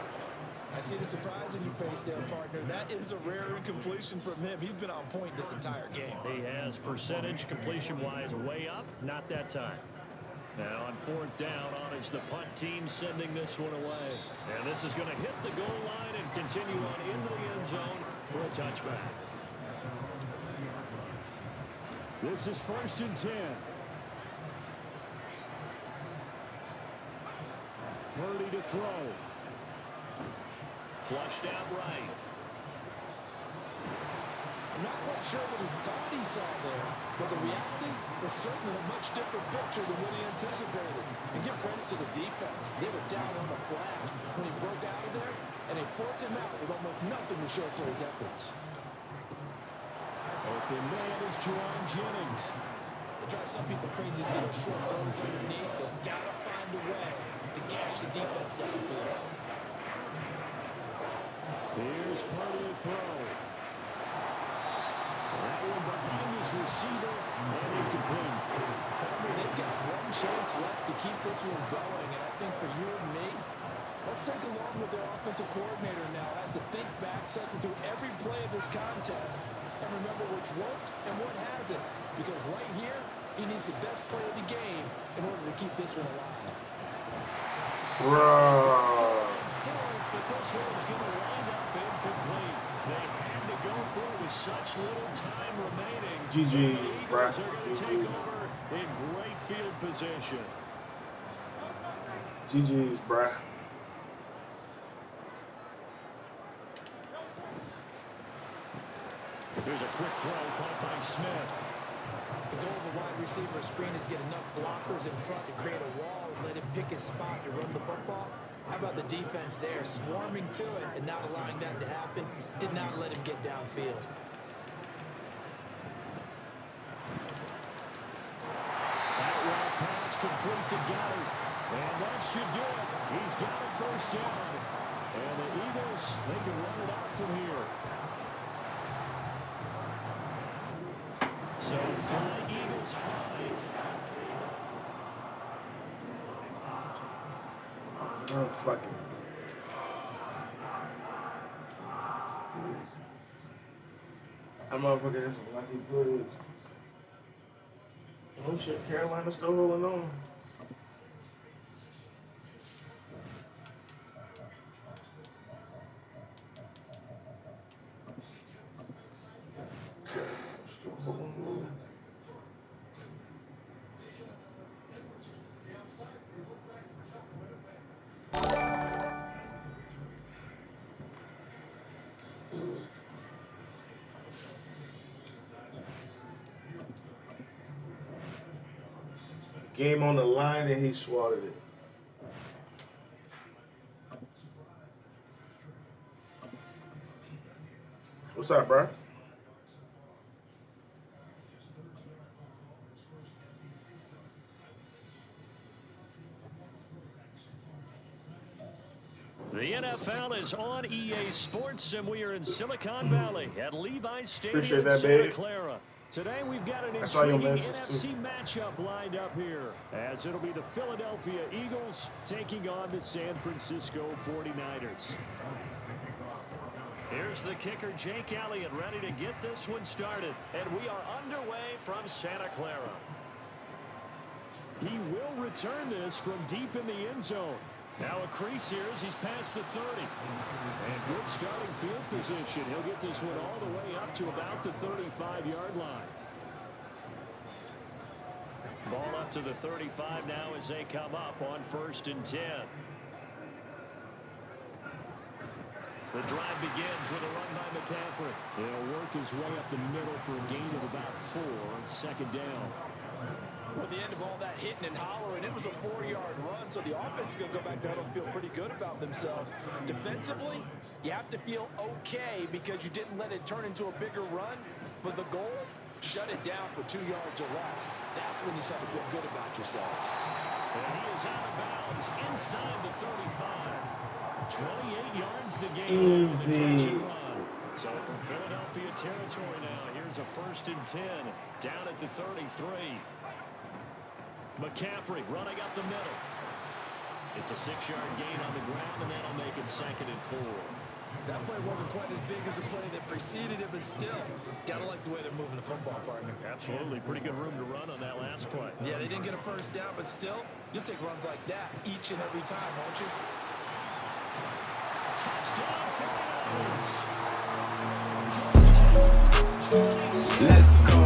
I see the surprise in your face there, partner. That is a rare incompletion from him. He's been on point this entire game. He has percentage completion-wise way up, not that time. Now on 4th down, on is the punt team sending this one away. And this is going to hit the goal line and continue on into the end zone for a touchback. This is 1st and 10. Purdy to throw. Flushed out right. I'm not quite sure what he thought he saw there, but the reality was certainly a much different picture than what he anticipated. And give credit to the defense. They were down on the flash when he broke out of there, and they forced him out with almost nothing to show for his efforts. Open man is Jerron Jennings. It drives some people crazy to see those short throws underneath. They've got to find a way to gash the defense downfield. Here's Purdy to throw. That one behind his receiver and incomplete. They've got one chance left to keep this one going, and I think for you and me, let's think along with their offensive coordinator now as to think back, cycle through every play of this contest, and remember what's worked and what hasn't. Because right here, he needs the best play of the game in order to keep this one alive. But this one is going to wind up incomplete. They had to go for it with such little time remaining. GG, the Eagles are going to take over in great field position. GG's, bruh. Here's a quick throw caught by Smith. The goal of a wide receiver screen is get enough blockers in front to create a wall and let him pick his spot to run the football. How about the defense there, swarming to it and not allowing that to happen? Did not let him get downfield. That route pass complete to Goddard. And that should do it. He's got a first down. And the Eagles, they can run it out from here. So fly, Eagles fly. Oh, fucking. I'm motherfucking lucky good. Oh shit, Carolina's still holding on. Still holding on. Game on the line and he swatted it. What's up, bro? The NFL is on EA Sports, and we are in Silicon Valley at Levi's Stadium in Santa Clara. Today we've got an intriguing NFC matchup lined up here, as it'll be the Philadelphia Eagles taking on the San Francisco 49ers. Here's the kicker, Jake Elliott, ready to get this one started. And we are underway from Santa Clara. He will return this from deep in the end zone. Now a crease here as he's past the 30. And good starting field position. He'll get this one all the way up to about the 35-yard line. Ball up to the 35 now as they come up on 1st and 10. The drive begins with a run by McCaffrey. He'll work his way up the middle for a gain of about 4 on 2nd down. Well, the end of all that hitting and hollering, it was a 4-yard run, so the offense is going to go back there and feel pretty good about themselves. Defensively, you have to feel okay because you didn't let it turn into a bigger run, but the goal, shut it down for 2 yards or less. That's when you start to feel good about yourselves. And he is out of bounds inside the 35. 28 yards the game. Easy. So from Philadelphia territory now, here's a 1st and 10 down at the 33. McCaffrey running up the middle. It's a 6-yard gain on the ground, and that'll make it 2nd and 4. That play wasn't quite as big as the play that preceded it, but still, gotta like the way they're moving the football, partner. Absolutely. Pretty good room to run on that last play. Yeah, they didn't get a 1st down, but still, you'll take runs like that each and every time, won't you? Touchdown, Let's go.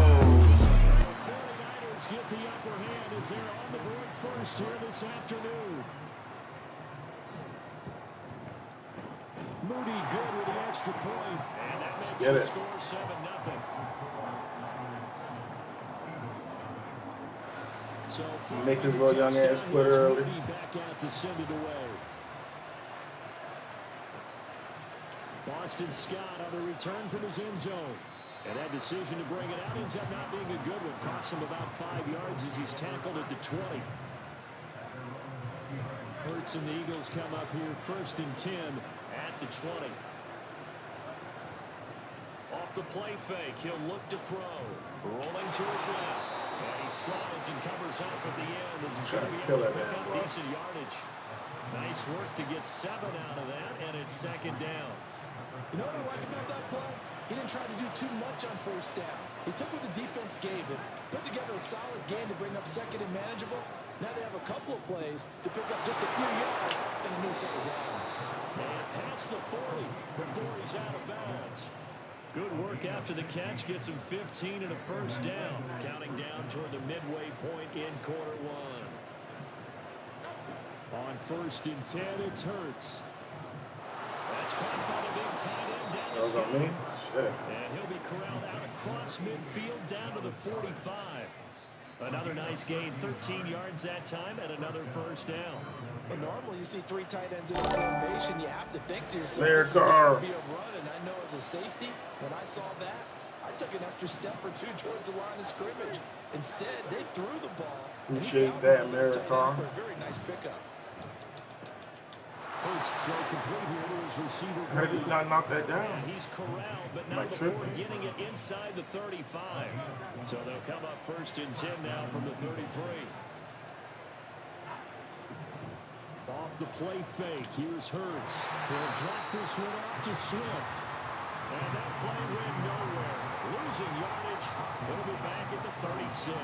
49ers get the upper hand as they're on the board first here this afternoon. Moody good with the extra point, and that makes the score 7-0. So make his little young ass quit early. Back out to send it away. Boston Scott on the return from his end zone. And that decision to bring it out ends up not being a good one. Costs him about 5 yards as he's tackled at the 20. Hurts and the Eagles come up here 1st and 10 at the 20. Off the play fake, he'll look to throw. Rolling to his left. And he slides and covers up at the end as he's going to be able to pick up decent yardage. Nice work to get 7 out of that, and it's 2nd down. You know what I like about that play? He didn't try to do too much on 1st down. He took what the defense gave him, put together a solid game to bring up 2nd and manageable. Now they have a couple of plays to pick up just a few yards and a new set of downs. And past the 40 before he's out of bounds. Good work after the catch. Gets him 15 and a 1st down. Counting down toward the midway point in quarter 1. On 1st and 10, it's Hurts. That's caught by the big tight end Dallas Goedert. And he'll be corralled out across midfield down to the 45. Another nice gain, 13 yards that time, and another 1st down. But normally you see 3 tight ends in a formation, you have to think to yourself, There this is going to be a run, and I know as a safety, when I saw that, I took an extra step or 2 towards the line of scrimmage. Instead, they threw the ball. Appreciate that, America. For a very nice pickup. Hurts throw complete here to his receiver. How did he not knock that down? And he's corralled, but not before getting it inside the 35. So they'll come up 1st and 10 now from the 33. Off the play fake, here's Hurts. He'll drop this one off to Swift. And that play went nowhere. Losing yardage. It'll be back at the 36.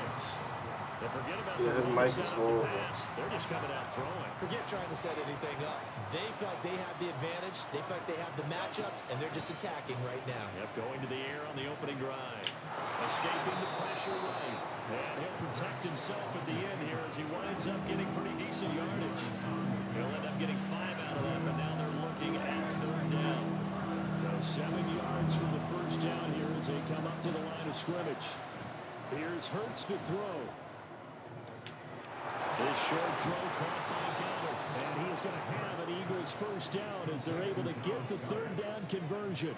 They forget about the pass. They're just coming out throwing. Forget trying to set anything up. They feel like they have the advantage. They feel like they have the matchups, and they're just attacking right now. Yep, going to the air on the opening drive. Escaping the pressure right. And he'll protect himself at the end here as he winds up getting pretty decent yardage. He'll end up getting 5 out of that, but now they're looking at 3rd down. So 7 yards from the 1st down here as they come up to the line of scrimmage. Here's Hurts to throw. This short throw caught by Goddard. And he is going to have an Eagles 1st down as they're able to get the 3rd down conversion.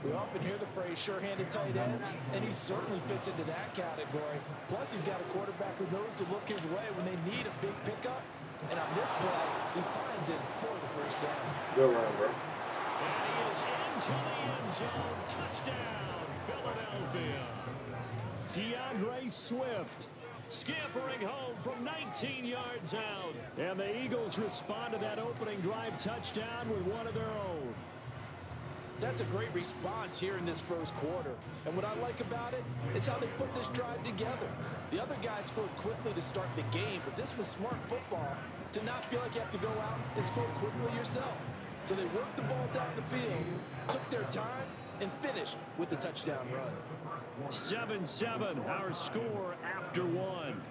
We often hear the phrase sure-handed tight ends, and he certainly fits into that category. Plus, he's got a quarterback who knows to look his way when they need a big pickup. And on this play, he finds it for the 1st down. Good run, bro. And he is into the end zone. Touchdown, Philadelphia. DeAndre Swift scampering home from 19 yards out. And the Eagles respond to that opening drive touchdown with one of their own. That's a great response here in this first quarter. And what I like about it is how they put this drive together. The other guys scored quickly to start the game, but this was smart football to not feel like you have to go out and score quickly yourself. So they worked the ball down the field, took their time, and finished with the touchdown run. 7-7, our score after one.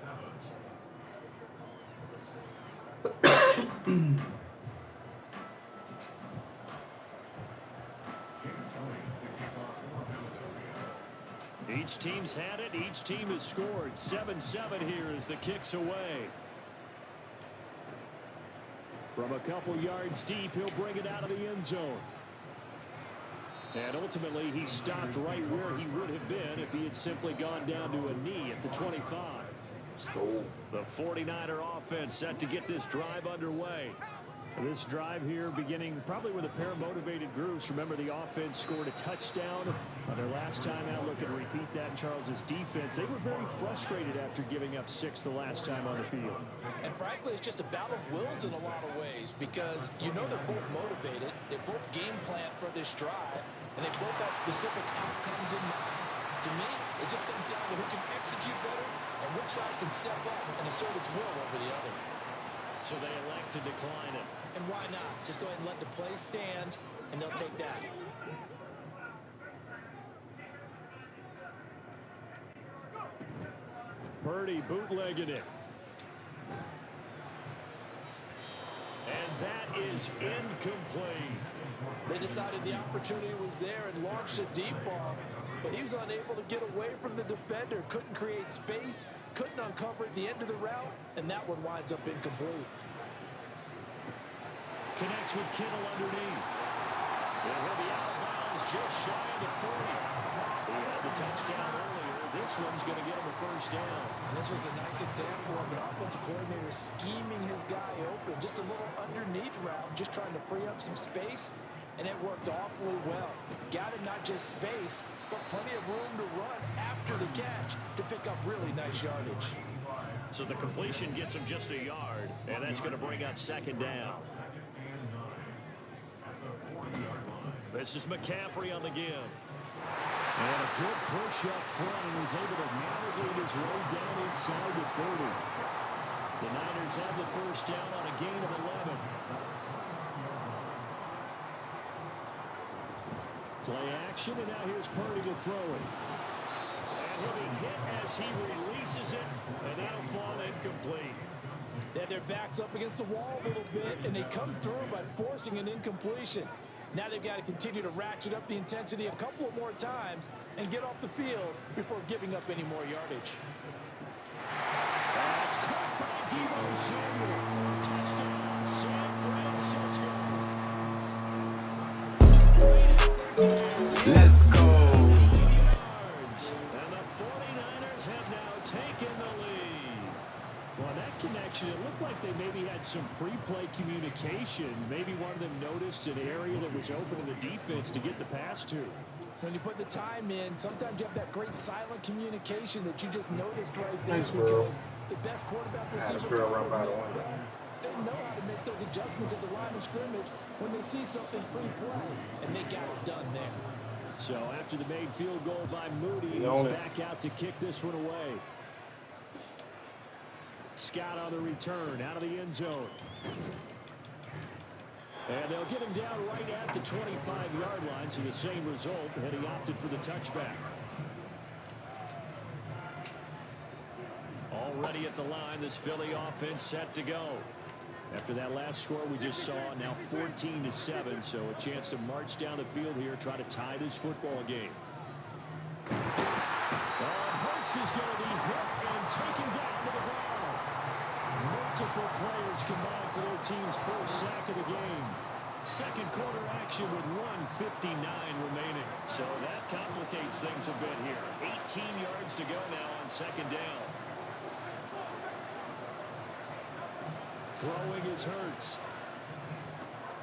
Each team's had it. Each team has scored. 7-7 here as the kick's away. From a couple yards deep, he'll bring it out of the end zone. And ultimately, he stopped right where he would have been if he had simply gone down to a knee at the 25. The 49er offense set to get this drive underway. This drive here beginning probably with a pair of motivated groups. Remember, the offense scored a touchdown on their last time out. Looking to repeat that in Charles's defense. They were very frustrated after giving up 6 the last time on the field. And frankly, it's just a battle of wills in a lot of ways because you know they're both motivated. They both game plan for this drive, and they both have specific outcomes in mind. To me, it just comes down to who can execute better and which side can step up and assert its will over the other. So they elect to decline it. And why not? Just go ahead and let the play stand, and they'll take that. Purdy bootlegging it. And that is incomplete. They decided the opportunity was there and launched a deep ball, but he was unable to get away from the defender, couldn't create space, couldn't uncover at the end of the route, and that one winds up incomplete. Connects with Kittle underneath. And he'll be out of bounds just shy of the 40. He had the touchdown earlier. This one's going to get him a first down. And this was a nice example of an offensive coordinator scheming his guy open. Just a little underneath route, just trying to free up some space, and it worked awfully well. Got him not just space, but plenty of room to run after the catch to pick up really nice yardage. So the completion gets him just a yard, and that's going to bring up second down. This is McCaffrey on the give. And a good push up front, and he's able to navigate his way down inside the 30. The Niners have the first down on a gain of 11. Play action, and now here's Purdy to throw it. And he'll be hit as he releases it, and that'll fall incomplete. They had their backs up against the wall a little bit, and they come through by forcing an incompletion. Now they've got to continue to ratchet up the intensity a couple of more times and get off the field before giving up any more yardage. That's caught by Deebo Samuel. Touchdown, San Francisco. Let's go. And the 49ers have now taken the lead. Well, that connection, it looked like they maybe had some pre-play communication. Maybe one of them noticed an area that was open in the defense to get the pass to. When you put the time in, sometimes you have that great silent communication that you just noticed right there. Thanks, because the best quarterback receiver run by the one. they know how to make those adjustments at the line of scrimmage when they see something pre-play, and they got it done there. So after the made field goal by Moody, he's back out to kick this one away. Scott on the return, out of the end zone. And they'll get him down right at the 25-yard line, so the same result, and he opted for the touchback. Already at the line, this Philly offense set to go. After that last score we just saw, now 14-7, so a chance to march down the field here, try to tie this football game. Hurts is going to be hit and taken down to the ground. Multiple players combined for their team's first sack of the game. Second quarter action with 1:59 remaining. So that complicates things a bit here. 18 yards to go now on second down. Throwing is Hurts.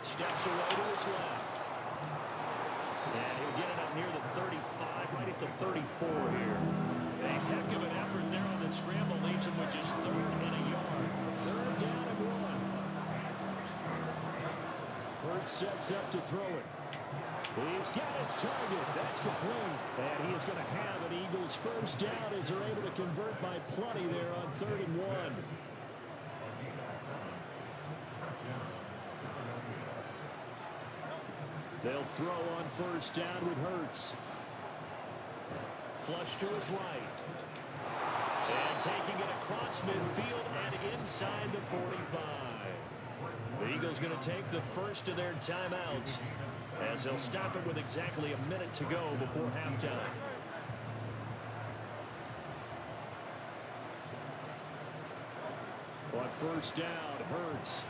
Steps away to his left. And he'll get it up near the 35, right at the 34 here. A heck of an effort there on the scramble, leaves him with just 3rd and a yard. 3rd down and 1. Hurts sets up to throw it. He's got his target. That's complete. And he is going to have an Eagles first down as they're able to convert by plenty there on 3rd and 1. They'll throw on first down with Hurts. Flush to his right. And taking it across midfield and inside the 45. The Eagles going to take the first of their timeouts as they'll stop it with exactly a minute to go before halftime. On first down, Hurts.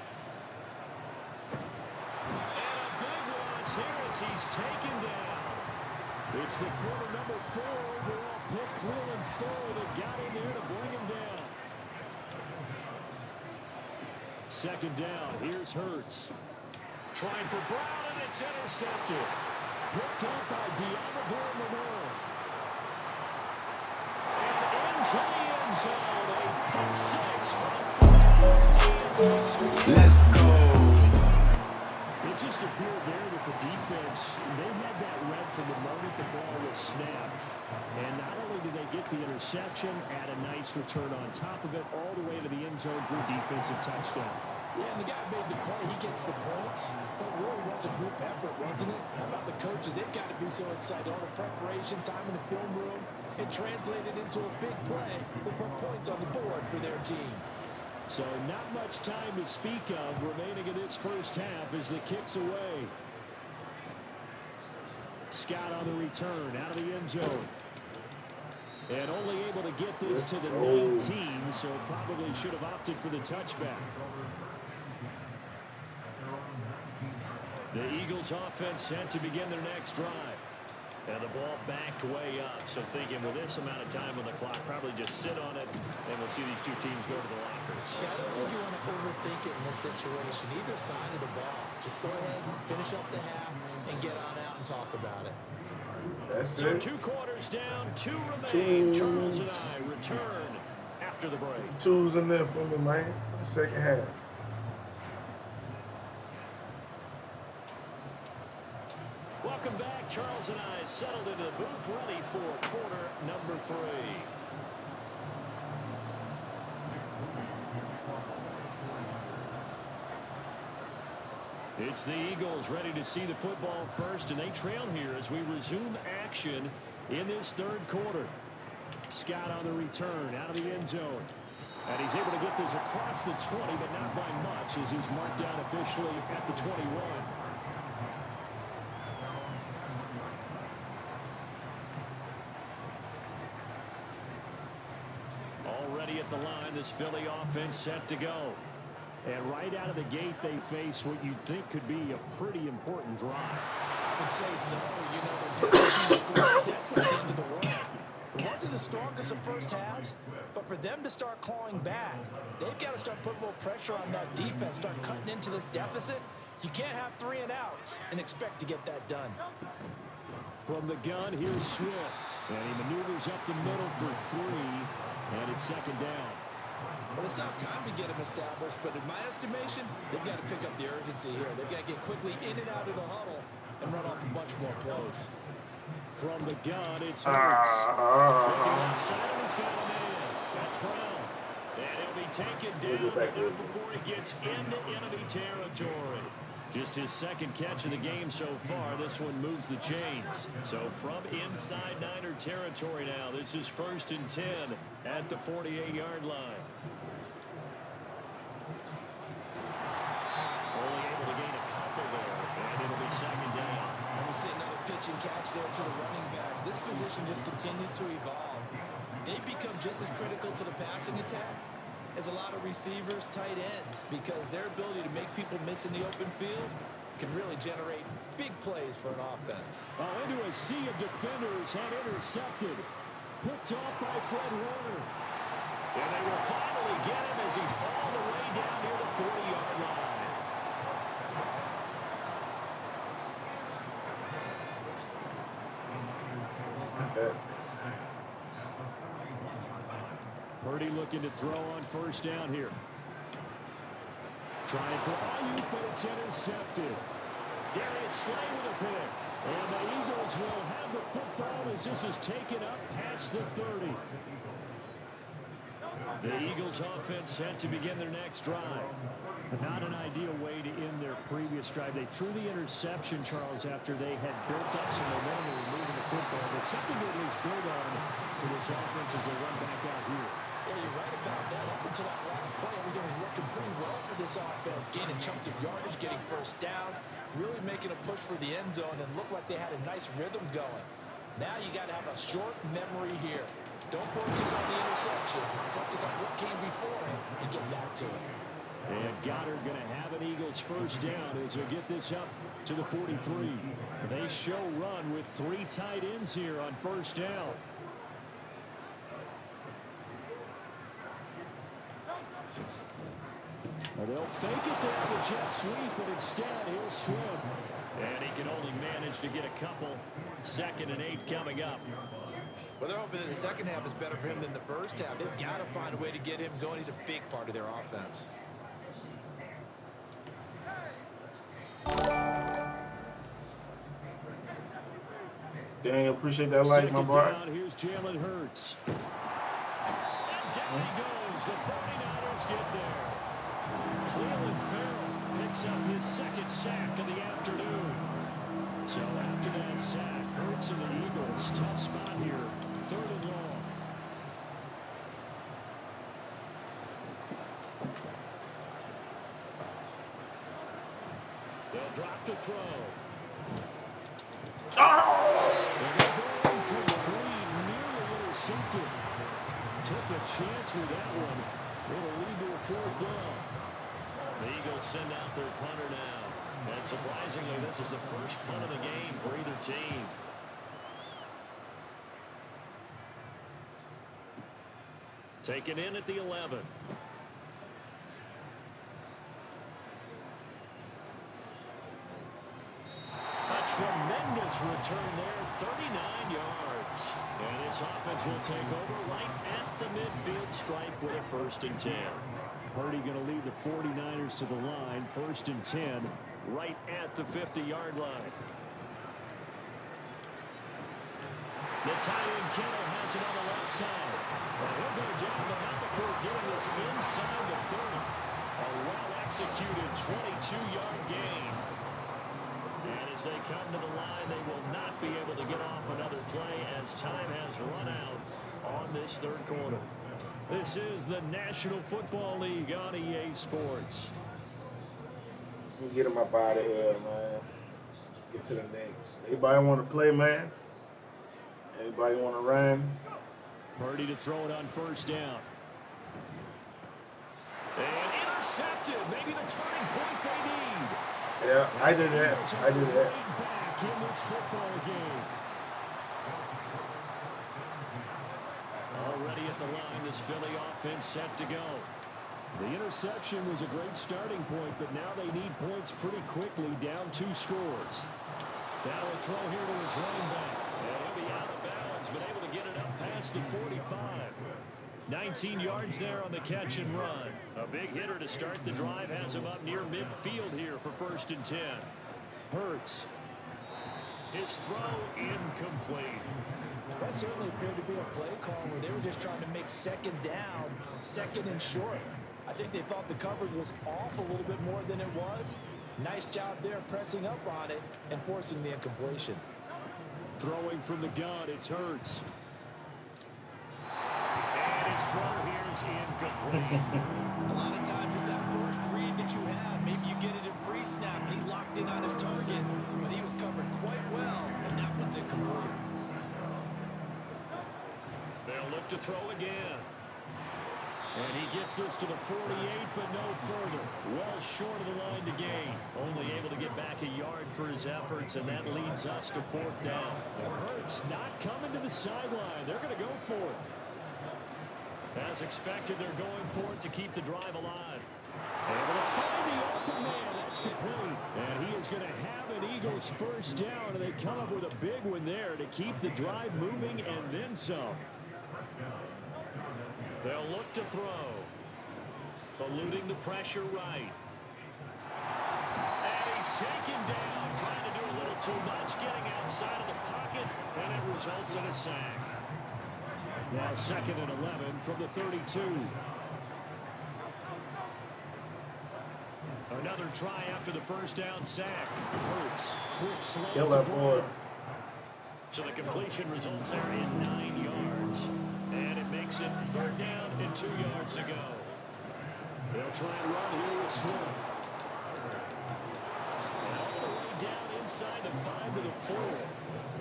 Here as he's taken down. It's the former number 4 overall pick, Cleveland Ford, that got in there to bring him down. Second down, here's Hurts. Trying for Brown, and it's intercepted. Picked up by Diablo Monroe. And into the end zone, a pick 6. Let's go. It just appeared there that the defense, they had that read from the moment the ball was snapped. And not only did they get the interception, add a nice return on top of it, all the way to the end zone for a defensive touchdown. Yeah, and the guy made the play. He gets the points. But it really was a group effort, wasn't it? How about the coaches? They've got to be so excited. All the preparation, time in the film room. It translated into a big play that put points on the board for their team. So not much time to speak of remaining in this first half as the kick's away. Scott on the return out of the end zone. And only able to get this to the 19, so probably should have opted for the touchback. The Eagles offense set to begin their next drive. And the ball backed way up. So thinking with this amount of time on the clock, probably just sit on it, and we'll see these two teams go to the lockers. Yeah, I don't think you want to overthink it in this situation. Either side of the ball. Just go ahead and finish up the half and get on out and talk about it. That's So it. 2 quarters down, 2 remain. Charles and I return after the break. 2's in there for me, man. The second half. Welcome back. Charles and I settled into the booth, ready for quarter number 3. It's the Eagles ready to see the football first, and they trail here as we resume action in this 3rd quarter. Scott on the return out of the end zone. And he's able to get this across the 20, but not by much as he's marked down officially at the 21. Already at the line, this Philly offense set to go. And right out of the gate, they face what you'd think could be a pretty important drive. I would say so. You know, they're getting 2 scores. That's not the end of the world. It wasn't the strongest of first halves, but for them to start clawing back, they've got to start putting a little pressure on that defense, start cutting into this deficit. You can't have 3 and outs and expect to get that done. From the gun, here's Swift. And he maneuvers up the middle for 3, and it's 2nd down. Well, it's not time to get them established, but in my estimation, they've got to pick up the urgency here. They've got to get quickly in and out of the huddle and run off a bunch more plays. From the gun, it's Hurts. Looking outside, he's got a man. That's Brown. And he'll be taken down before he gets into enemy territory. Just his 2nd catch of the game so far. This one moves the chains. So from inside Niner territory now, this is 1st and 10 at the 48-yard line. Only able to gain a couple there, and it'll be 2nd down. And we see another pitch and catch there to the running back. This position just continues to evolve. They've become just as critical to the passing attack as a lot of receivers, tight ends, because their ability to make people miss in the open field can really generate big plays for an offense. Into a sea of defenders and intercepted. Picked off by Fred Warner. And they will finally get him as he's all the way down near the 40-yard line. Purdy looking to throw on 1st down here. Trying for Ayuk, but it's intercepted. Darius Slay with a pick. And the Eagles will have the football as this is taken up past the 30. The Eagles offense set to begin their next drive. Not an ideal way to end their previous drive. They threw the interception, Charles, after they had built up some momentum and moving the football. But something to at least build on for this offense as they run back out here. Yeah, you're right about that. Up until that last play, everything was working pretty well for this offense. Gaining chunks of yardage, getting first downs, really making a push for the end zone, and looked like they had a nice rhythm going. Now you got to have a short memory here. Don't focus on the interception. Focus on what came before it and get back to it. And Goddard going to have an Eagles first down as they get this up to the 43. They show run with 3 tight ends here on first down. They'll fake it there, the jet sweep, but instead he'll swim. And he can only manage to get a couple. 2nd and 8 coming up. Well, they're hoping that the second half is better for him than the first half. They've got to find a way to get him going. He's a big part of their offense. Dang, appreciate that like, my boy. Here's Jalen Hurts. And down he goes. The 49ers get there. Cleveland Farrell picks up his 2nd sack of the afternoon. So after that sack, Hurts and the Eagles, tough spot here. 3rd and long. They'll drop the throw. And the ball complete, nearly intercepted. Took a chance with that one. It'll lead to a 4th down. The Eagles send out their punter now. And surprisingly, this is the first punt of the game for either team. Taken in at the 11. A tremendous return there, 39 yards. And this offense will take over right at the midfield stripe with a 1st and 10. Purdy going to lead the 49ers to the line. 1st and 10 right at the 50-yard line. The tight end Kittle has it on the left side. And he'll go down the not before getting this inside the 30. A well-executed 22-yard gain. And as they come to the line, they will not be able to get off another play as time has run out on this 3rd quarter. This is the National Football League on EA Sports. Get him up out of here, man. Get to the next. Anybody want to play, man? Anybody want to run? Purdy to throw it on 1st down. And intercepted. Maybe the turning point they need. Yeah, I did that. I did that. Back in this football game. Already at the line, this Philly offense set to go. The interception was a great starting point, but now they need points pretty quickly, down 2 scores. Now a throw here to his running back. And he'll be out of bounds, but able to get it up past the 45. 19 yards there on the catch and run. A big hitter to start the drive has him up near midfield here for 1st and 10. Hurts. His throw incomplete. That certainly appeared to be a play call where they were just trying to make 2nd down, 2nd and short. I think they thought the coverage was off a little bit more than it was. Nice job there pressing up on it and forcing the incompletion. Throwing from the gun, it's Hurts. And his throw here is incomplete. A lot of times it's that first read that you have. Maybe you get it in pre-snap and he locked in on his target, but he was covered quite well, and that one's incomplete. They'll look to throw again. And he gets this to the 48, but no further. Well short of the line to gain. Only able to get back a yard for his efforts, and that leads us to 4th down. Hurts not coming to the sideline. They're going to go for it. As expected, they're going for it to keep the drive alive. Able to find the open man. That's complete. And he is going to have an Eagles first down, and they come up with a big one there to keep the drive moving and then some. They'll look to throw. Eluding the pressure right. And He's taken down, trying to do a little too much, getting outside of the pocket, and it results in a sack. Now 2nd and 11 from the 32. Another try after the first down sack. Hurts. Quick slow Kill to that blow. boy. So the completion results there in 9 yards. And it makes it 3rd down and 2 yards to go. They'll try and run here with Swift. All the way down inside the 5 to the 4.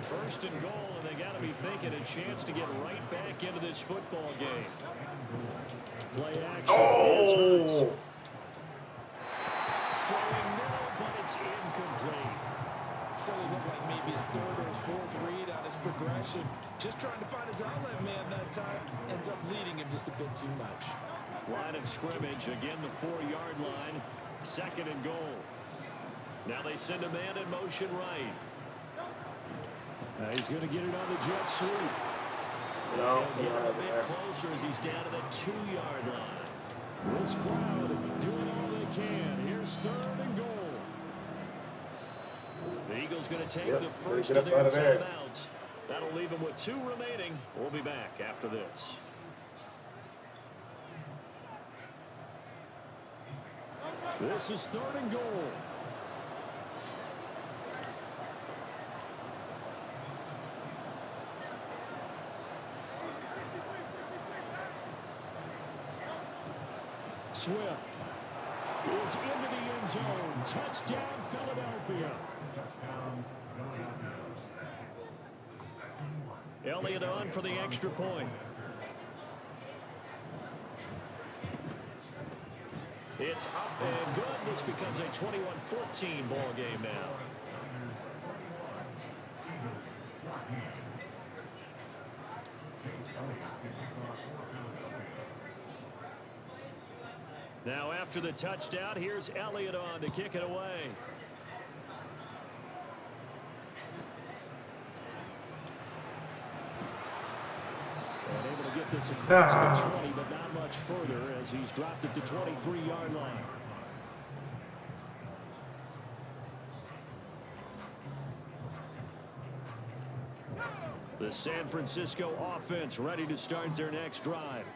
1st and goal, and they got to be thinking a chance to get right back into this football game. Play action. Oh! Throwing middle, but it's incomplete. So it looked like maybe his 3rd or his 4th read on his progression. Just trying to find his outlet man that time. Ends up leading him just a bit too much. Line of scrimmage, again the 4-yard line. 2nd and goal. Now they send a man in motion right. He's going to get it on the jet sweep. No, He'll get a bit closer as he's down to the 2-yard line. This crowd doing all they can. Here's 3rd and goal. The Eagles going to take the first of their timeouts. That'll leave them with 2 remaining. We'll be back after this. This is 3rd and goal. Swift is into the end zone. Touchdown, Philadelphia. Elliott on for the extra point. It's up and good. This becomes a 21-14 ball game now. Now after the touchdown, here's Elliott on to kick it away. And able to get this across the 20, but not much further as he's dropped it to 23-yard line. The San Francisco offense ready to start their next drive.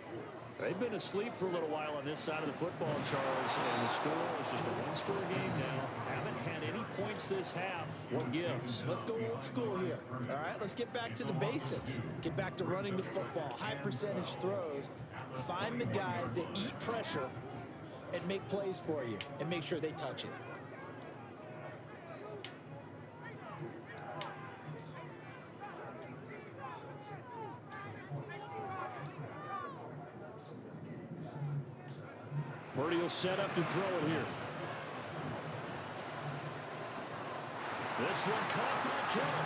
They've been asleep for a little while on this side of the football, Charles, and the score is just a one-score game now. Haven't had any points this half. What gives? Let's go old school here. All right, let's get back to the basics. Get back to running the football, high percentage throws. Find the guys that eat pressure and make plays for you and make sure they touch it. Purdy will set up to throw it here. This one caught by Kittle.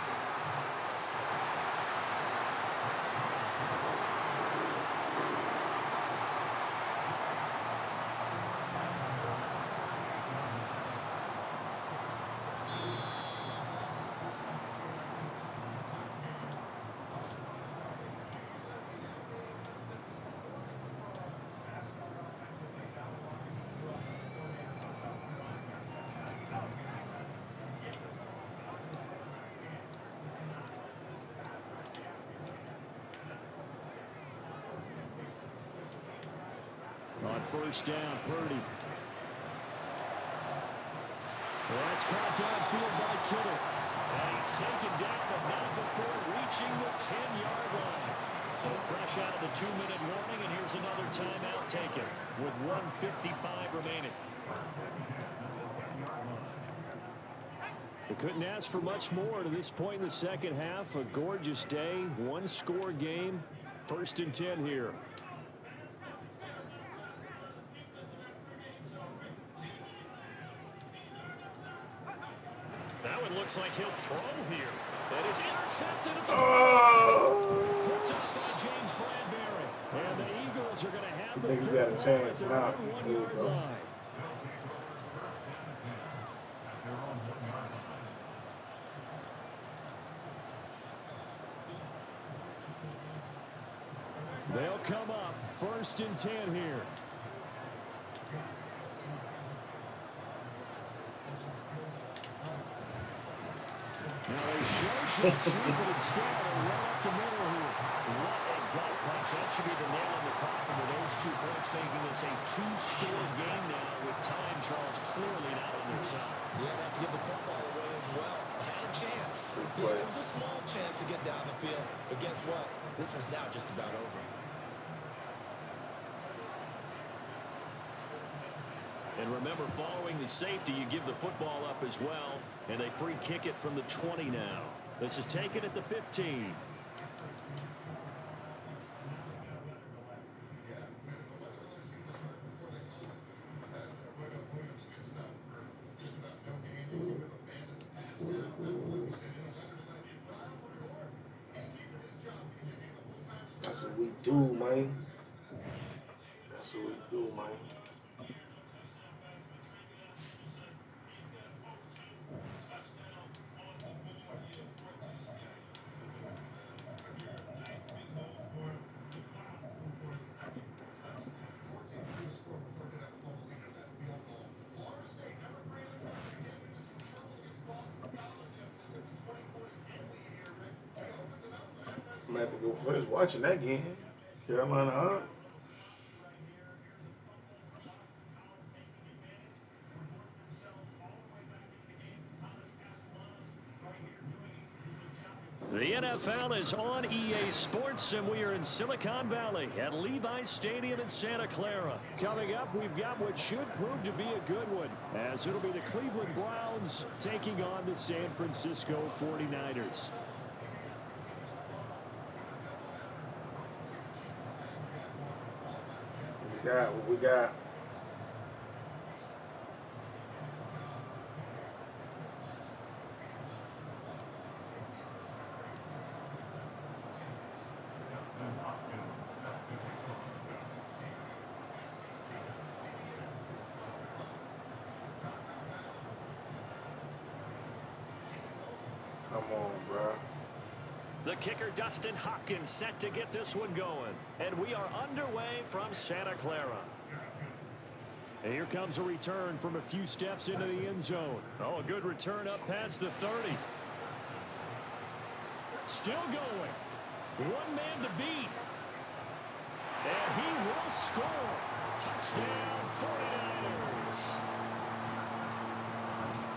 On first down, Purdy. Well, that's caught downfield by Kittle. And he's taken down, but not before reaching the 10-yard line. So fresh out of the 2-minute warning, and here's another timeout taken with 1:55 remaining. We couldn't ask for much more to this point in the second half. A gorgeous day, one-score game. 1st and 10 here. That one looks like he'll throw here. And it's intercepted at the picked up by James Bradbury. And the Eagles are going to have the football at their own 1-yard line. They'll come up 1st and 10 here. jet sweep it instead and run up the middle here. What a gut punch. That should be the nail in the coffin with those 2 points, making this a 2-score game now with time, Charles, clearly not on their side. Yeah, they have to give the football away as well. Had a chance. Yeah, it was a small chance to get down the field. But guess what? This one's now just about over. And remember, following the safety, you give the football up as well. And they free kick it from the 20 now. This is taken at the 15. That's what we do, man. That's what we do, man. I'm gonna have to go first watching that game. Carolina up. The NFL is on EA Sports, and we are in Silicon Valley at Levi's Stadium in Santa Clara. Coming up, we've got what should prove to be a good one, as it'll be the Cleveland Browns taking on the San Francisco 49ers. What we got. Come on, bro. The kicker, Dustin Hopkins, set to get this one going. And we are underway from Santa Clara. And here comes a return from a few steps into the end zone. Oh, a good return up past the 30. Still going. One man to beat. And he will score. Touchdown, 49ers.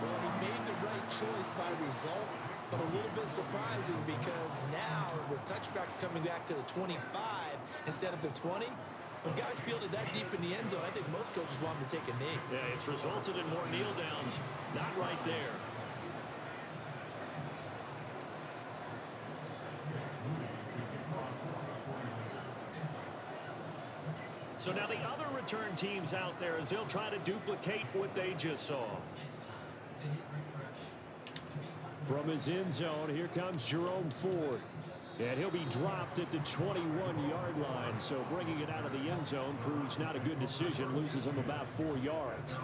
Well, he made the right choice by result, but a little bit surprising because now with touchbacks coming back to the 25 instead of the 20, when guys fielded that deep in the end zone, I think most coaches want them to take a knee. Yeah, it's resulted in more kneel downs. Not right there. So now the other return teams out there as they'll try to duplicate what they just saw. From his end zone, here comes Jerome Ford. And he'll be dropped at the 21-yard line. So bringing it out of the end zone proves not a good decision. Loses him about 4 yards.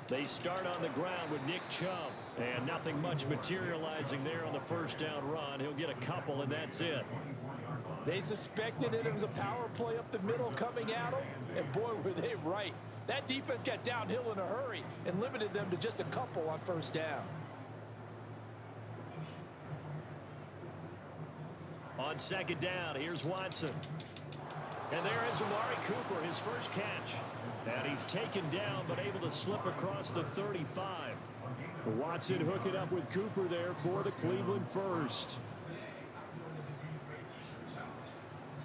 They start on the ground with Nick Chubb. And nothing much materializing there on the first down run. He'll get a couple, and that's it. They suspected it was a power play up the middle coming at them, and boy, were they right. That defense got downhill in a hurry and limited them to just a couple on first down. On second down, here's Watson. And there is Amari Cooper, his first catch. And he's taken down, but able to slip across the 35. Watson hooking up with Cooper there for the Cleveland first.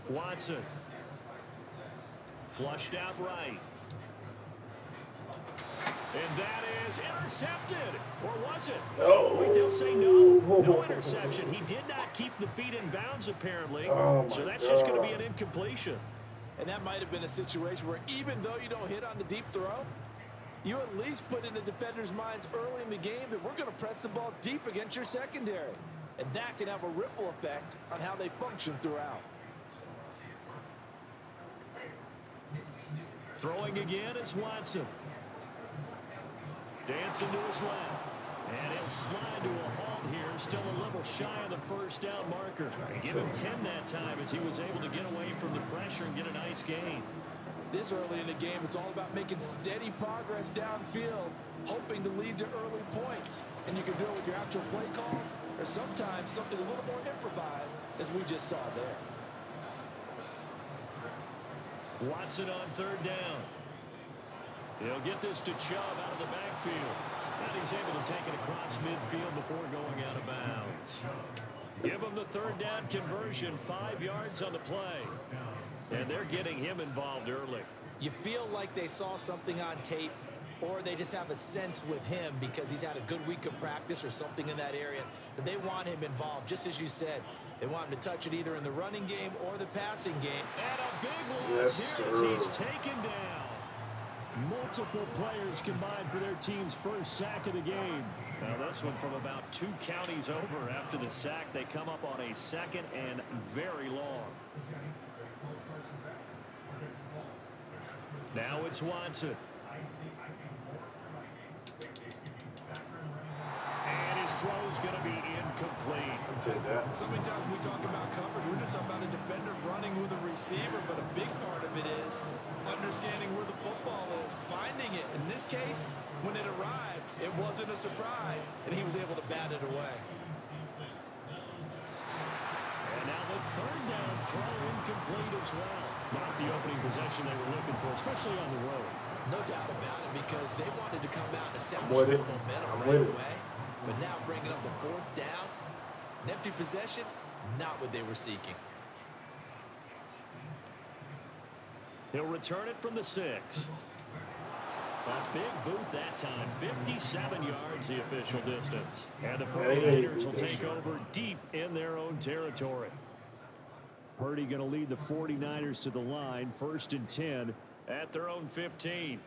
Watson. Flushed out right. And that is intercepted. Or was it? No. Wait, they'll say no. No interception. He did not keep the feet in bounds, apparently. So that's just going to be an incompletion. And that might have been a situation where even though you don't hit on the deep throw, you at least put in the defender's minds early in the game that we're going to press the ball deep against your secondary. And that can have a ripple effect on how they function throughout. Throwing again is Watson. Dancing to his left. And he'll slide to a halt here, still a little shy of the first down marker. Give him 10 that time as he was able to get away from the pressure and get a nice gain. This early in the game, it's all about making steady progress downfield, hoping to lead to early points. And you can do it with your actual play calls, or sometimes something a little more improvised, as we just saw there. Watson on third down. He'll get this to Chubb out of the backfield. And he's able to take it across midfield before going out of bounds. Give him the third down conversion, 5 yards on the play. And they're getting him involved early. You feel like they saw something on tape, or they just have a sense with him because he's had a good week of practice or something in that area that they want him involved. Just as you said, they want him to touch it either in the running game or the passing game. And a big loss here as he's taken down. Multiple players combined for their team's first sack of the game. Now this one from about 2 counties over after the sack. They come up on a second and very long. Now it's Watson. And his throw's going to be incomplete. So many times we talk about coverage, we're just talking about a defender running with a receiver, but a big part of it is understanding where the football is, finding it. In this case, when it arrived, it wasn't a surprise, and he was able to bat it away. And now the third down throw incomplete as well. Not the opening possession they were looking for, especially on the road. No doubt about it, because they wanted to come out and establish a little momentum right away. But now bringing up a fourth down, an empty possession, not what they were seeking. He'll return it from the 6. A big boot that time, 57 yards the official distance. And the 49ers will take over deep in their own territory. Purdy going to lead the 49ers to the line, 1st and 10 at their own 15.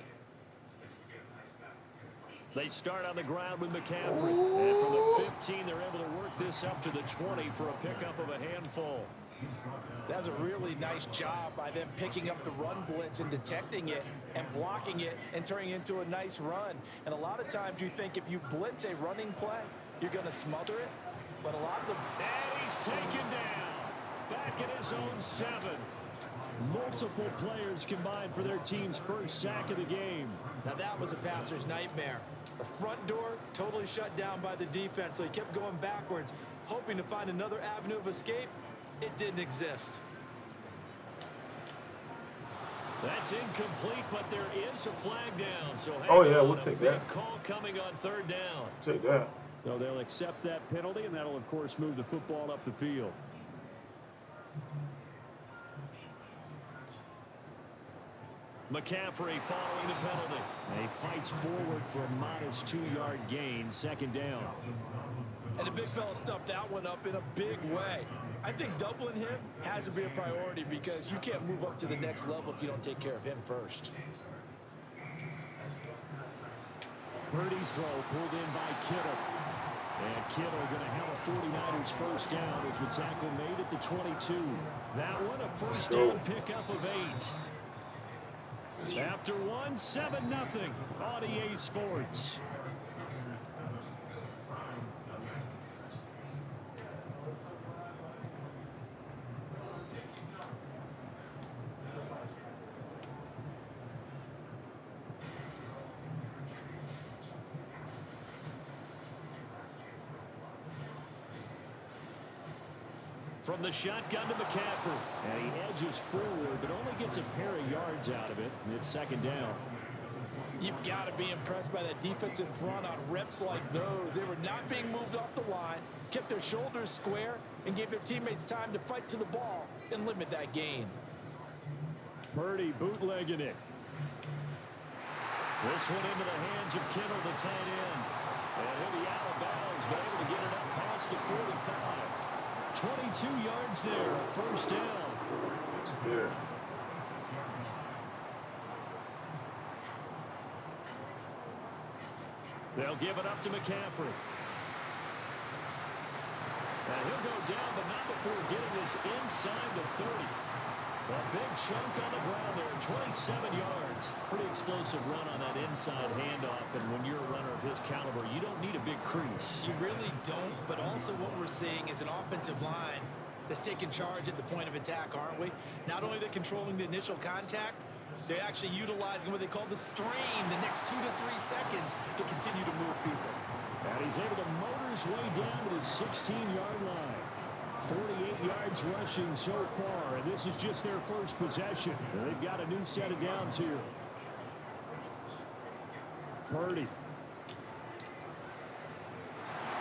They start on the ground with McCaffrey. And from the 15, they're able to work this up to the 20 for a pickup of a handful. That's a really nice job by them picking up the run blitz and detecting it and blocking it and turning it into a nice run. And a lot of times you think if you blitz a running play, you're going to smother it. But a lot of them... And he's taken down. Back in his own 7. Multiple players combined for their team's first sack of the game. Now that was a passer's nightmare. The front door totally shut down by the defense, so he kept going backwards, hoping to find another avenue of escape. It didn't exist. That's incomplete, but there is a flag down. So we'll take that. Big call coming on third down. Take that. So they'll accept that penalty, and that'll, of course, move the football up the field. McCaffrey following the penalty. And he fights forward for a modest 2-yard gain, 2nd down. And the big fella stuffed that one up in a big way. I think doubling him has to be a priority because you can't move up to the next level if you don't take care of him first. Purdy's throw pulled in by Kittle. And Kittle going to have a 49ers first down as the tackle made at the 22. That one a first down pickup of 8. After 1, 7-0 on EA Sports. From the shotgun to McCaffrey. And he edges forward, but only gets a pair of yards out of it. And it's 2nd down. You've got to be impressed by that defense in front on reps like those. They were not being moved off the line, kept their shoulders square, and gave their teammates time to fight to the ball and limit that gain. Purdy bootlegging it. This one into the hands of Kittle, the tight end. And he'll be out of bounds, but able to get it up past the 45. 22 yards there, first down. There. They'll give it up to McCaffrey. And he'll go down, but not before getting this inside the 30. A big chunk on the ground there, 27 yards. Pretty explosive run on that inside handoff, and when you're a runner of his caliber, you don't need a big crease. You really don't, but also what we're seeing is an offensive line that's taking charge at the point of attack, aren't we? Not only they're controlling the initial contact, they're actually utilizing what they call the strain the next 2 to 3 seconds to continue to move people. And he's able to motor his way down to the 16-yard line. 48 yards rushing so far, and this is just their first possession. And they've got a new set of downs here. Purdy.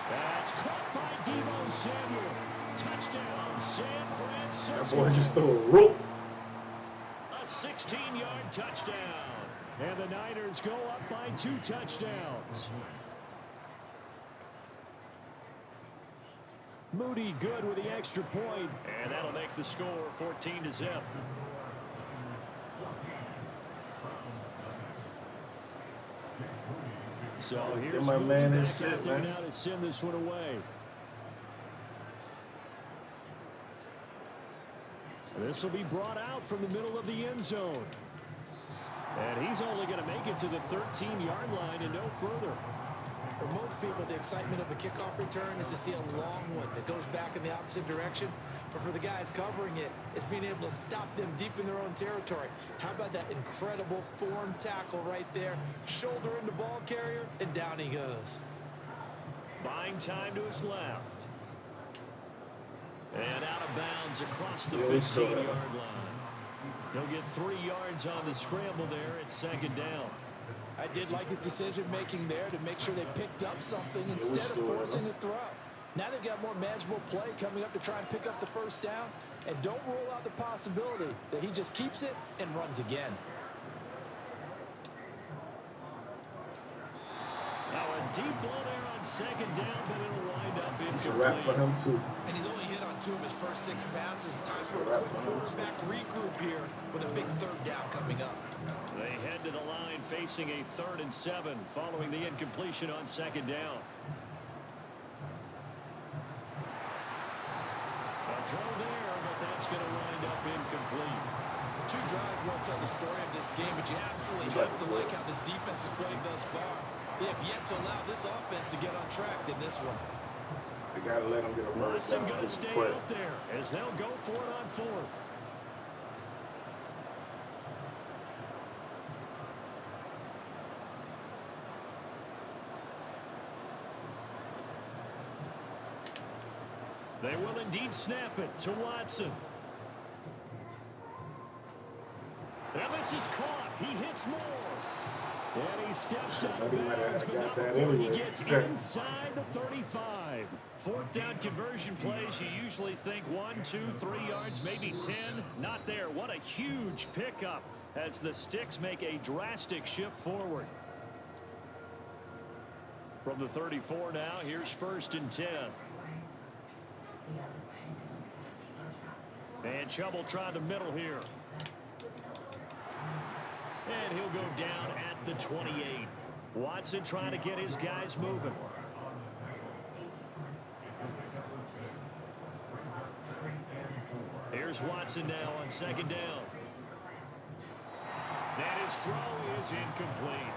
That's caught by Deebo Samuel. Touchdown, San Francisco. That boy just threw a rope. A 16-yard touchdown. And the Niners go up by 2 touchdowns. Moody good with the extra point, and that'll make the score 14-0. So here's my Moody man back his out shit, there man. now to send this one away. This will be brought out from the middle of the end zone. And he's only going to make it to the 13-yard line and no further. For most people, the excitement of a kickoff return is to see a long one that goes back in the opposite direction. But for the guys covering it, it's being able to stop them deep in their own territory. How about that incredible form tackle right there? Shoulder into ball carrier, and down he goes. Buying time to his left. And out of bounds across the 15-yard line. He'll get 3 yards on the scramble there at second down. I did like his decision-making there to make sure they picked up something instead of forcing a throw. Now they've got more manageable play coming up to try and pick up the first down. And don't rule out the possibility that he just keeps it and runs again. Now a deep ball there on second down, but it'll wind up incomplete. It's a wrap for him, too. And he's only hit on 2 of his first 6 passes. Time for a quick quarterback regroup here with a big third down coming up. They head to the line facing a 3rd and 7 following the incompletion on second down. A throw there, but that's going to wind up incomplete. 2 drives won't tell the story of this game, but you absolutely have to like how this defense has played thus far. They have yet to allow this offense to get on track in this one. They got to let him get a first Watson down. going to stay out there as they'll go for it on 4th. They will indeed snap it to Watson. And this is caught. He hits more. And he steps out of bounds, but not before he gets inside the 35. 4th down conversion plays, you usually think 1, 2, 3 yards, maybe 10. Not there. What a huge pickup as the Sticks make a drastic shift forward. From the 34 now, here's 1st and 10. And Chubb will try the middle here. And he'll go down at the 28. Watson trying to get his guys moving. Here's Watson now on second down. And his throw is incomplete.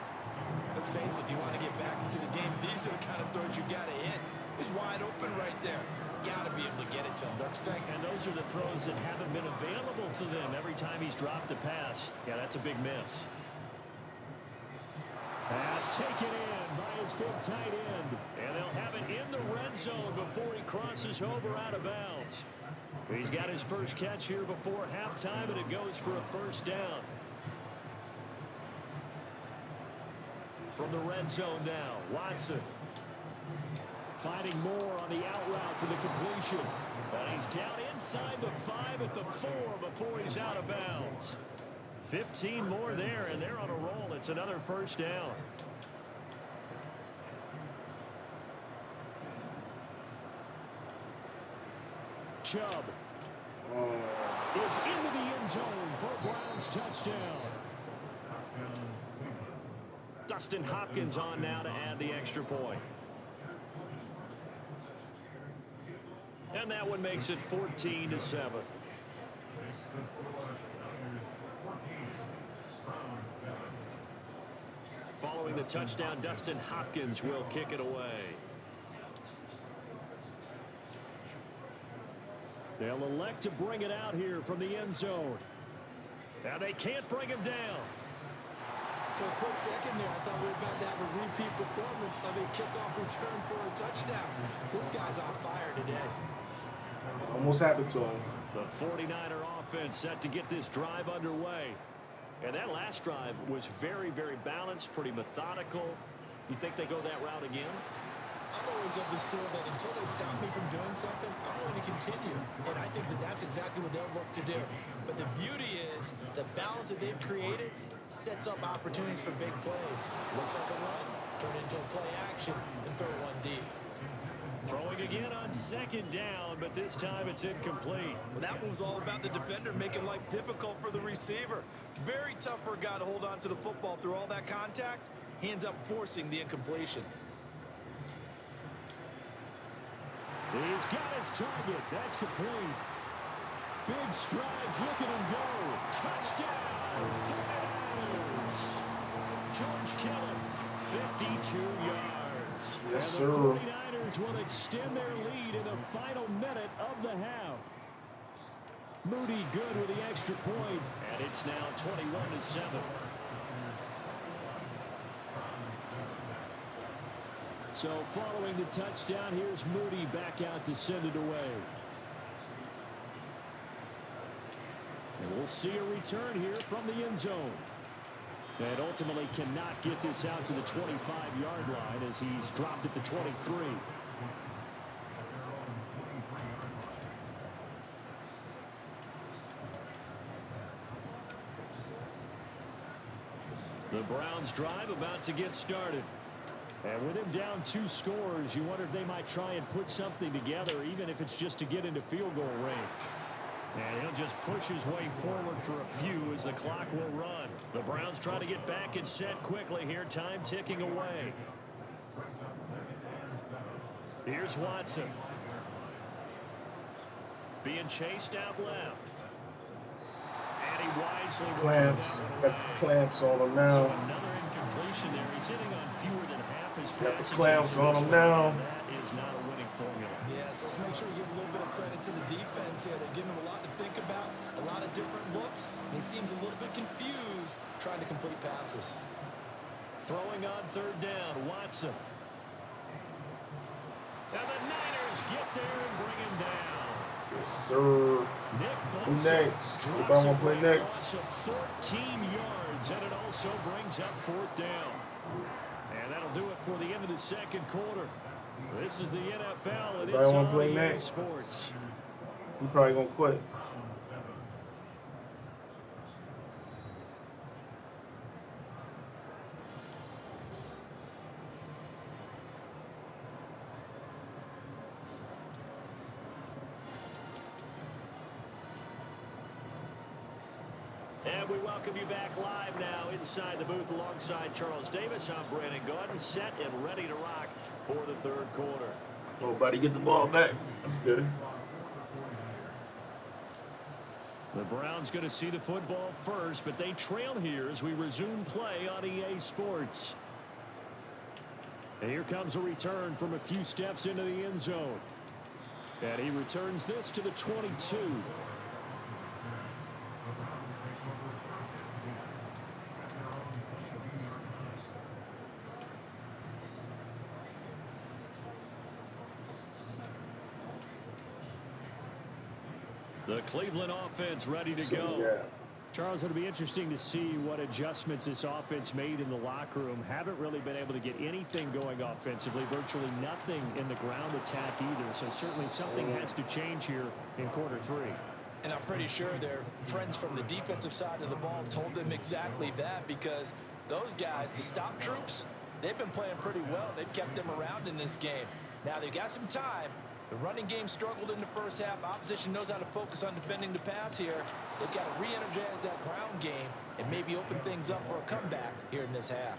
Let's face it, if you want to get back into the game, these are the kind of throws you got to hit. He's wide open right there. Got to be able to get it to him, don't you think? And those are the throws that haven't been available to them every time he's dropped a pass. Yeah, that's a big miss. Pass taken in by his big tight end. And they'll have it in the red zone before he crosses over out of bounds. He's got his first catch here before halftime, and it goes for a first down. From the red zone now, Watson. Finding more on the out route for the completion. And he's down inside the 5 at the 4 before he's out of bounds. 15 more there, and they're on a roll. It's another first down. Chubb is into the end zone for a Browns touchdown. Dustin Hopkins on now to add the extra point. And that one makes it 14-7. Following the touchdown, Dustin Hopkins will kick it away. They'll elect to bring it out here from the end zone. Now they can't bring him down. For a quick second there, I thought we were about to have a repeat performance of a kickoff return for a touchdown. This guy's on fire today. Almost happened to him. The 49er offense set to get this drive underway. And that last drive was very, very balanced, pretty methodical. You think they go that route again? I'm always of the school that until they stop me from doing something, I'm going to continue. And I think that that's exactly what they'll look to do. But the beauty is the balance that they've created sets up opportunities for big plays. Looks like a run, turn into a play action, and throw one deep. Throwing again on second down, but this time it's incomplete. Well, that one was all about the defender making life difficult for the receiver. Very tough for a guy to hold on to the football through all that contact. Hands up forcing the incompletion. He's got his target. That's complete. Big strides. Look at him go. Touchdown. 49ers. George Kittle, 52 yards. Yes, and the sir. 49ers will extend their lead in the final minute of the half. Moody good with the extra point, and it's now 21-7. So following the touchdown, here's Moody back out to send it away. And we'll see a return here from the end zone. And ultimately cannot get this out to the 25-yard line as he's dropped at the 23. The Browns drive about to get started. And with him down 2 scores, you wonder if they might try and put something together, even if it's just to get into field goal range. And he'll just push his way forward for a few as the clock will run. The Browns try to get back and set quickly here, time ticking away. Here's Watson. Being chased out left. And he wisely Clamps. Got clamps on him now. So another incompletion there. He's hitting on fewer than half his Got the passes. clamps on him now. That is not a winning formula. Yes, let's make sure we give a little bit of credit to the defense here. They're giving him a lot to think about, a lot of different looks, and he seems a little bit confused trying to complete passes. Throwing on third down, Watson. And the Niners get there and bring him down. Yes, sir. Nick Who Bosa next? drops Everybody a want to play great next? loss of 14 yards, and it also brings up fourth down. And that'll do it for the end of the second quarter. This is the NFL, and Everybody it's wanna on play EA next? Sports. He probably gonna quit. And we welcome you back live now inside the booth alongside Charles Davis. I'm Brandon Gordon, set and ready to rock for the third quarter. Oh, buddy, get the ball back. That's good. The Browns going to see the football first, but they trail here as we resume play on EA Sports. And here comes a return from a few steps into the end zone. And he returns this to the 22. The Cleveland offense ready to go. Yeah. Charles, it'll be interesting to see what adjustments this offense made in the locker room. Haven't really been able to get anything going offensively, virtually nothing in the ground attack either. So certainly something has to change here in quarter 3. And I'm pretty sure their friends from the defensive side of the ball told them exactly that, because those guys, the stop troops, they've been playing pretty well. They've kept them around in this game. Now they've got some time. The running game struggled in the first half. Opposition knows how to focus on defending the pass here. They've got to re-energize that ground game and maybe open things up for a comeback here in this half.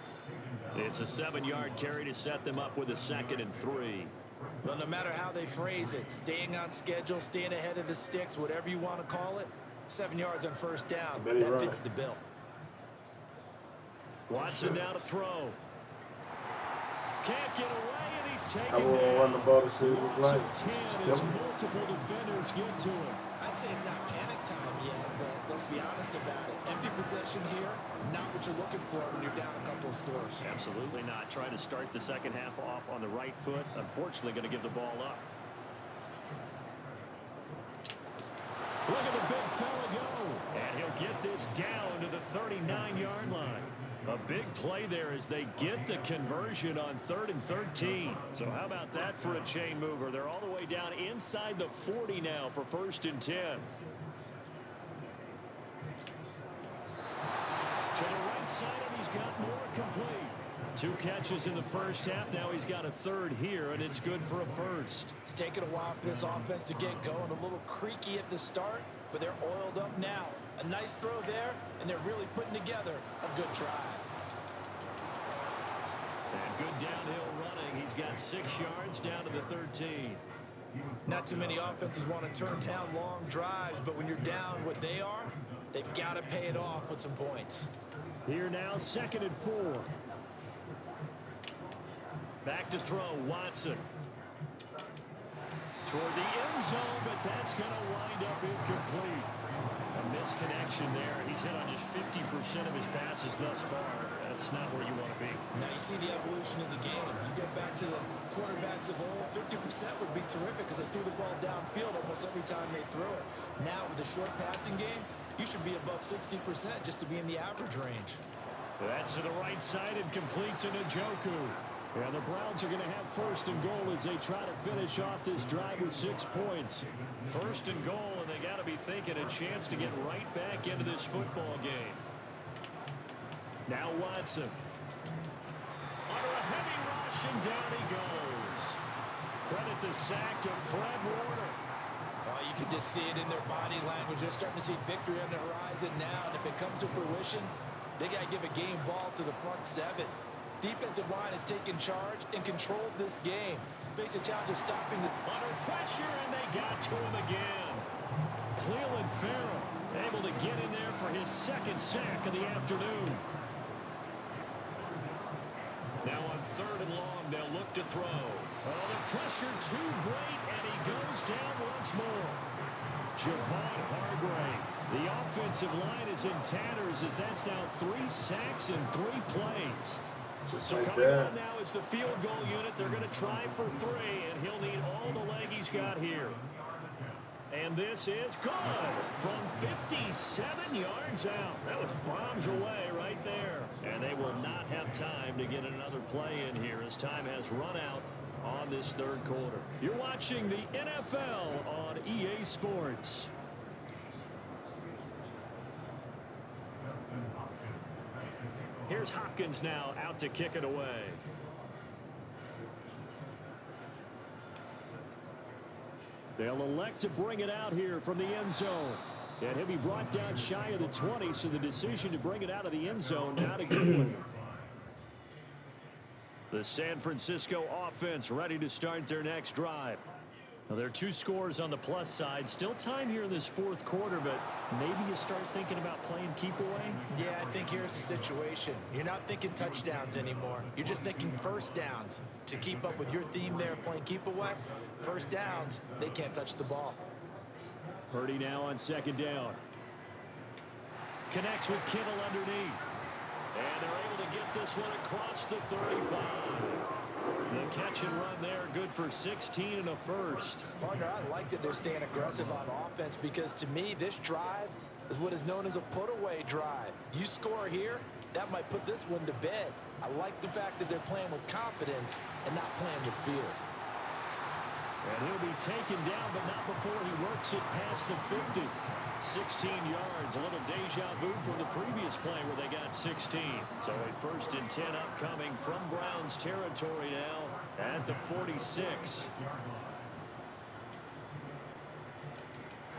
It's a 7-yard carry to set them up with a 2nd and 3. Well, no matter how they phrase it, staying on schedule, staying ahead of the sticks, whatever you want to call it, 7 yards on first down, that fits the bill. Watson now to throw. Can't get away, and he's taken I won't run the ball to see what it's like. Loss of 10 as multiple defenders get to him. I'd say it's not panic time yet, but let's be honest about it. Empty possession here, not what you're looking for when you're down a couple of scores. Absolutely not. Trying to start the second half off on the right foot. Unfortunately, going to give the ball up. Look at the big fella go. And he'll get this down to the 39-yard line. A big play there as they get the conversion on 3rd and 13. So how about that for a chain mover? They're all the way down inside the 40 now for 1st and 10. To the right side, and he's got more complete. 2 catches in the first half. Now he's got a 3rd here, and it's good for a 1st. It's taken a while for this offense to get going. A little creaky at the start, but they're oiled up now. A nice throw there, and they're really putting together a good drive. And good downhill running. He's got 6 yards down to the 13. Not too many offenses want to turn down long drives, but when you're down what they are, they've got to pay it off with some points. Here now, 2nd and 4. Back to throw, Watson. Toward the end zone, but that's going to wind up incomplete. A misconnection there. He's hit on just 50% of his passes thus far. That's not where you want to be. Now you see the evolution of the game. You go back to the quarterbacks of old, 50% would be terrific because they threw the ball downfield almost every time they threw it. Now with the short passing game, you should be above 60% just to be in the average range. That's to the right side and complete to Njoku. And the Browns are going to have 1st and goal as they try to finish off this drive with 6 points. 1st and goal, and they got to be thinking a chance to get right back into this football game. Now Watson. Under a heavy rush, and down he goes. Credit the sack to Fred Warner. Oh, you can just see it in their body language. They're starting to see victory on the horizon now, and if it comes to fruition, they got to give a game ball to the front 7. Defensive line has taken charge and controlled this game. Face a challenge of stopping the... Under pressure, and they got to him again. Cleveland Farrell able to get in there for his 2nd sack of the afternoon. Now on 3rd and long, they'll look to throw. Oh, the pressure too great, and he goes down once more. Javon Hargrave. The offensive line is in tatters as that's now 3 sacks in 3 plays. Just So like coming that. on now is the field goal unit. They're going to try for 3, and he'll need all the leg he's got here. And this is good from 57 yards out. That was bombs away right there. And they will not have time to get another play in here as time has run out on this 3rd quarter. You're watching the NFL on EA Sports. Here's Hopkins now out to kick it away. They'll elect to bring it out here from the end zone. And he'll be brought down shy of the 20, so the decision to bring it out of the end zone, not a good one. The San Francisco offense ready to start their next drive. Now, there are 2 scores on the plus side. Still time here in this 4th quarter, but maybe you start thinking about playing keep away? Yeah, I think here's the situation. You're not thinking touchdowns anymore. You're just thinking 1st downs. To keep up with your theme there, playing keep away, 1st downs, they can't touch the ball. Purdy now on 2nd down. Connects with Kittle underneath. And they're able to get this one across the 35. The catch and run there, good for 16 and a 1st. Partner, I like that they're staying aggressive on offense because to me, this drive is what is known as a put-away drive. You score here, that might put this one to bed. I like the fact that they're playing with confidence and not playing with fear. And he'll be taken down, but not before he works it past the 50. 16 yards, a little deja vu from the previous play where they got 16. So a 1st and 10 upcoming from Browns territory now at the 46.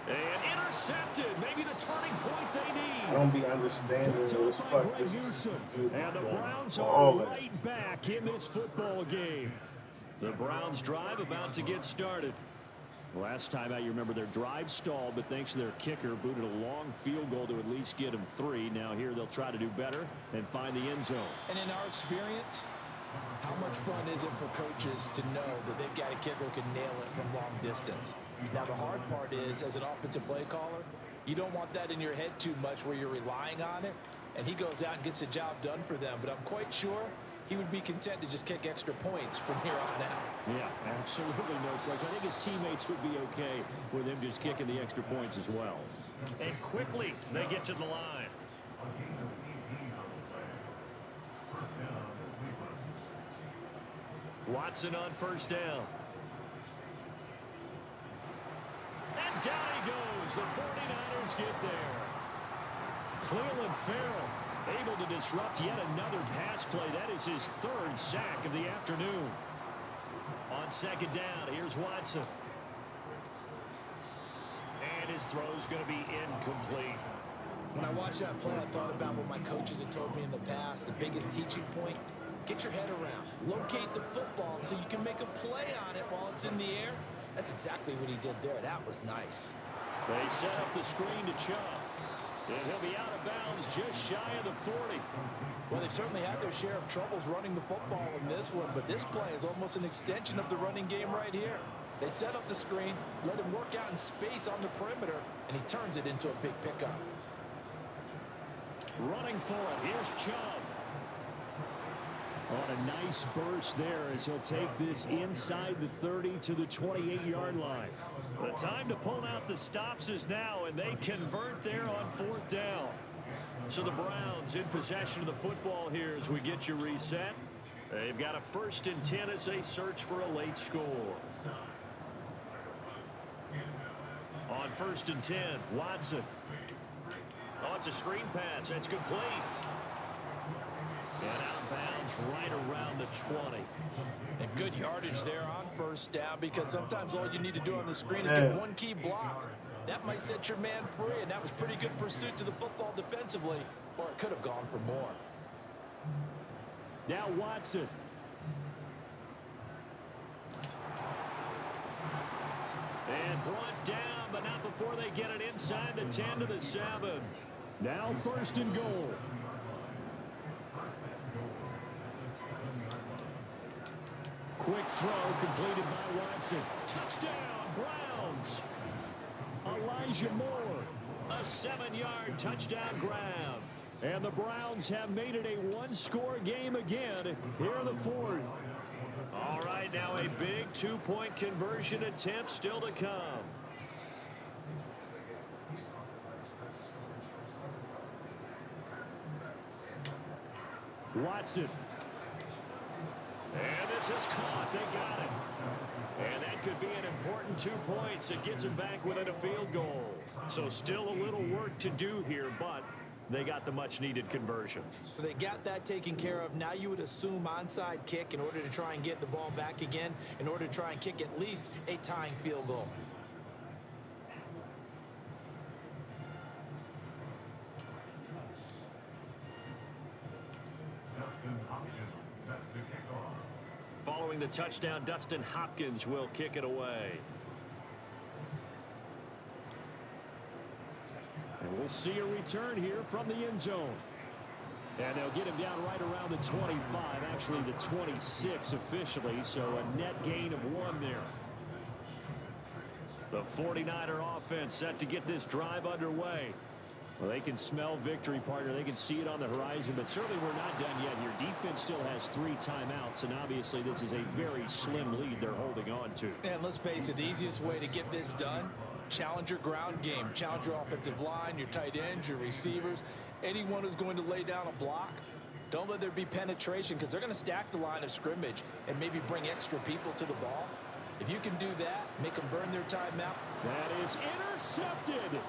And intercepted, maybe the turning point they need. I don't be understanding Picked this up by fuck. Greg This Newsome. dude And the Browns are balling. right back in this football game. The Browns drive about to get started. Last time out, you remember their drive stalled, but thanks to their kicker, booted a long field goal to at least get them 3. Now here they'll try to do better and find the end zone. And in our experience, how much fun is it for coaches to know that they've got a kicker who can nail it from long distance? Now, the hard part is, as an offensive play caller, you don't want that in your head too much where you're relying on it, and he goes out and gets the job done for them. But I'm quite sure he would be content to just kick extra points from here on out. Yeah, absolutely no question. I think his teammates would be okay with him just kicking the extra points as well. And quickly, they get to the line. Watson on first down. And down he goes. The 49ers get there. Cleveland Farrell able to disrupt yet another pass play. That is his 3rd sack of the afternoon. On second down, here's Watson. And his throw's going to be incomplete. When I watched that play, I thought about what my coaches had told me in the past. The biggest teaching point, get your head around. Locate the football so you can make a play on it while it's in the air. That's exactly what he did there. That was nice. They set up the screen to Chubb. And he'll be out of bounds just shy of the 40. Well, they've certainly had their share of troubles running the football in this one, but this play is almost an extension of the running game right here. They set up the screen, let him work out in space on the perimeter, and he turns it into a big pickup. Running for it, here's Chubb. On a nice burst there as he'll take this inside the 30 to the 28-yard line. The time to pull out the stops is now, and they convert there on 4th down. So the Browns in possession of the football here as we get you reset. They've got a 1st and 10 as they search for a late score. On 1st and 10, Watson. Oh, it's a screen pass. That's complete. And out of bounds right around the 20. And good yardage there on first down, because sometimes all you need to do on the screen is get one key block. That might set your man free, and that was pretty good pursuit to the football defensively, or it could have gone for more. Now Watson. And brought down, but not before they get it inside the 10 to the 7. Now 1st and goal. Quick throw completed by Watson. Touchdown, Browns. Elijah Moore, a 7-yard touchdown grab. And the Browns have made it a one-score game again here in the 4th. All right, now a big 2-point conversion attempt still to come. Watson. And this is caught. They got it. And that could be an important 2 points. It gets them back within a field goal. So still a little work to do here, but they got the much-needed conversion. So they got that taken care of. Now you would assume onside kick in order to try and get the ball back again, in order to try and kick at least a tying field goal. Following the touchdown, Dustin Hopkins will kick it away. And we'll see a return here from the end zone. And they'll get him down right around the 25, actually the 26 officially, so a net gain of 1 there. The 49er offense set to get this drive underway. Well, they can smell victory, partner. They can see it on the horizon, but certainly we're not done yet here. Defense still has 3 timeouts, and obviously this is a very slim lead they're holding on to. And let's face it, the easiest way to get this done, challenge your ground game. Challenge your offensive line, your tight ends, your receivers, anyone who's going to lay down a block. Don't let there be penetration, because they're going to stack the line of scrimmage and maybe bring extra people to the ball. If you can do that, make them burn their timeout. That is intercepted.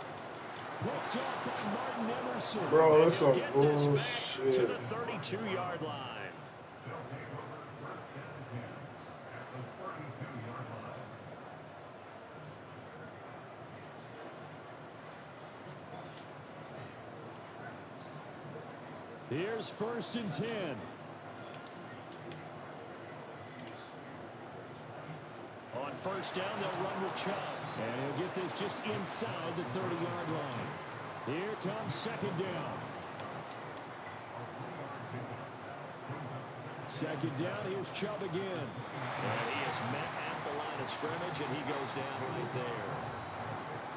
Picked up by Martin Emerson. Bro, that's some Get this back to bullshit. the 32-yard line. Here's 1st and 10. On first down. They'll run with Chubb. And he'll get this just inside the 30-yard line. Here comes second down. Second down, here's Chubb again. And he is met at the line of scrimmage, and he goes down right there.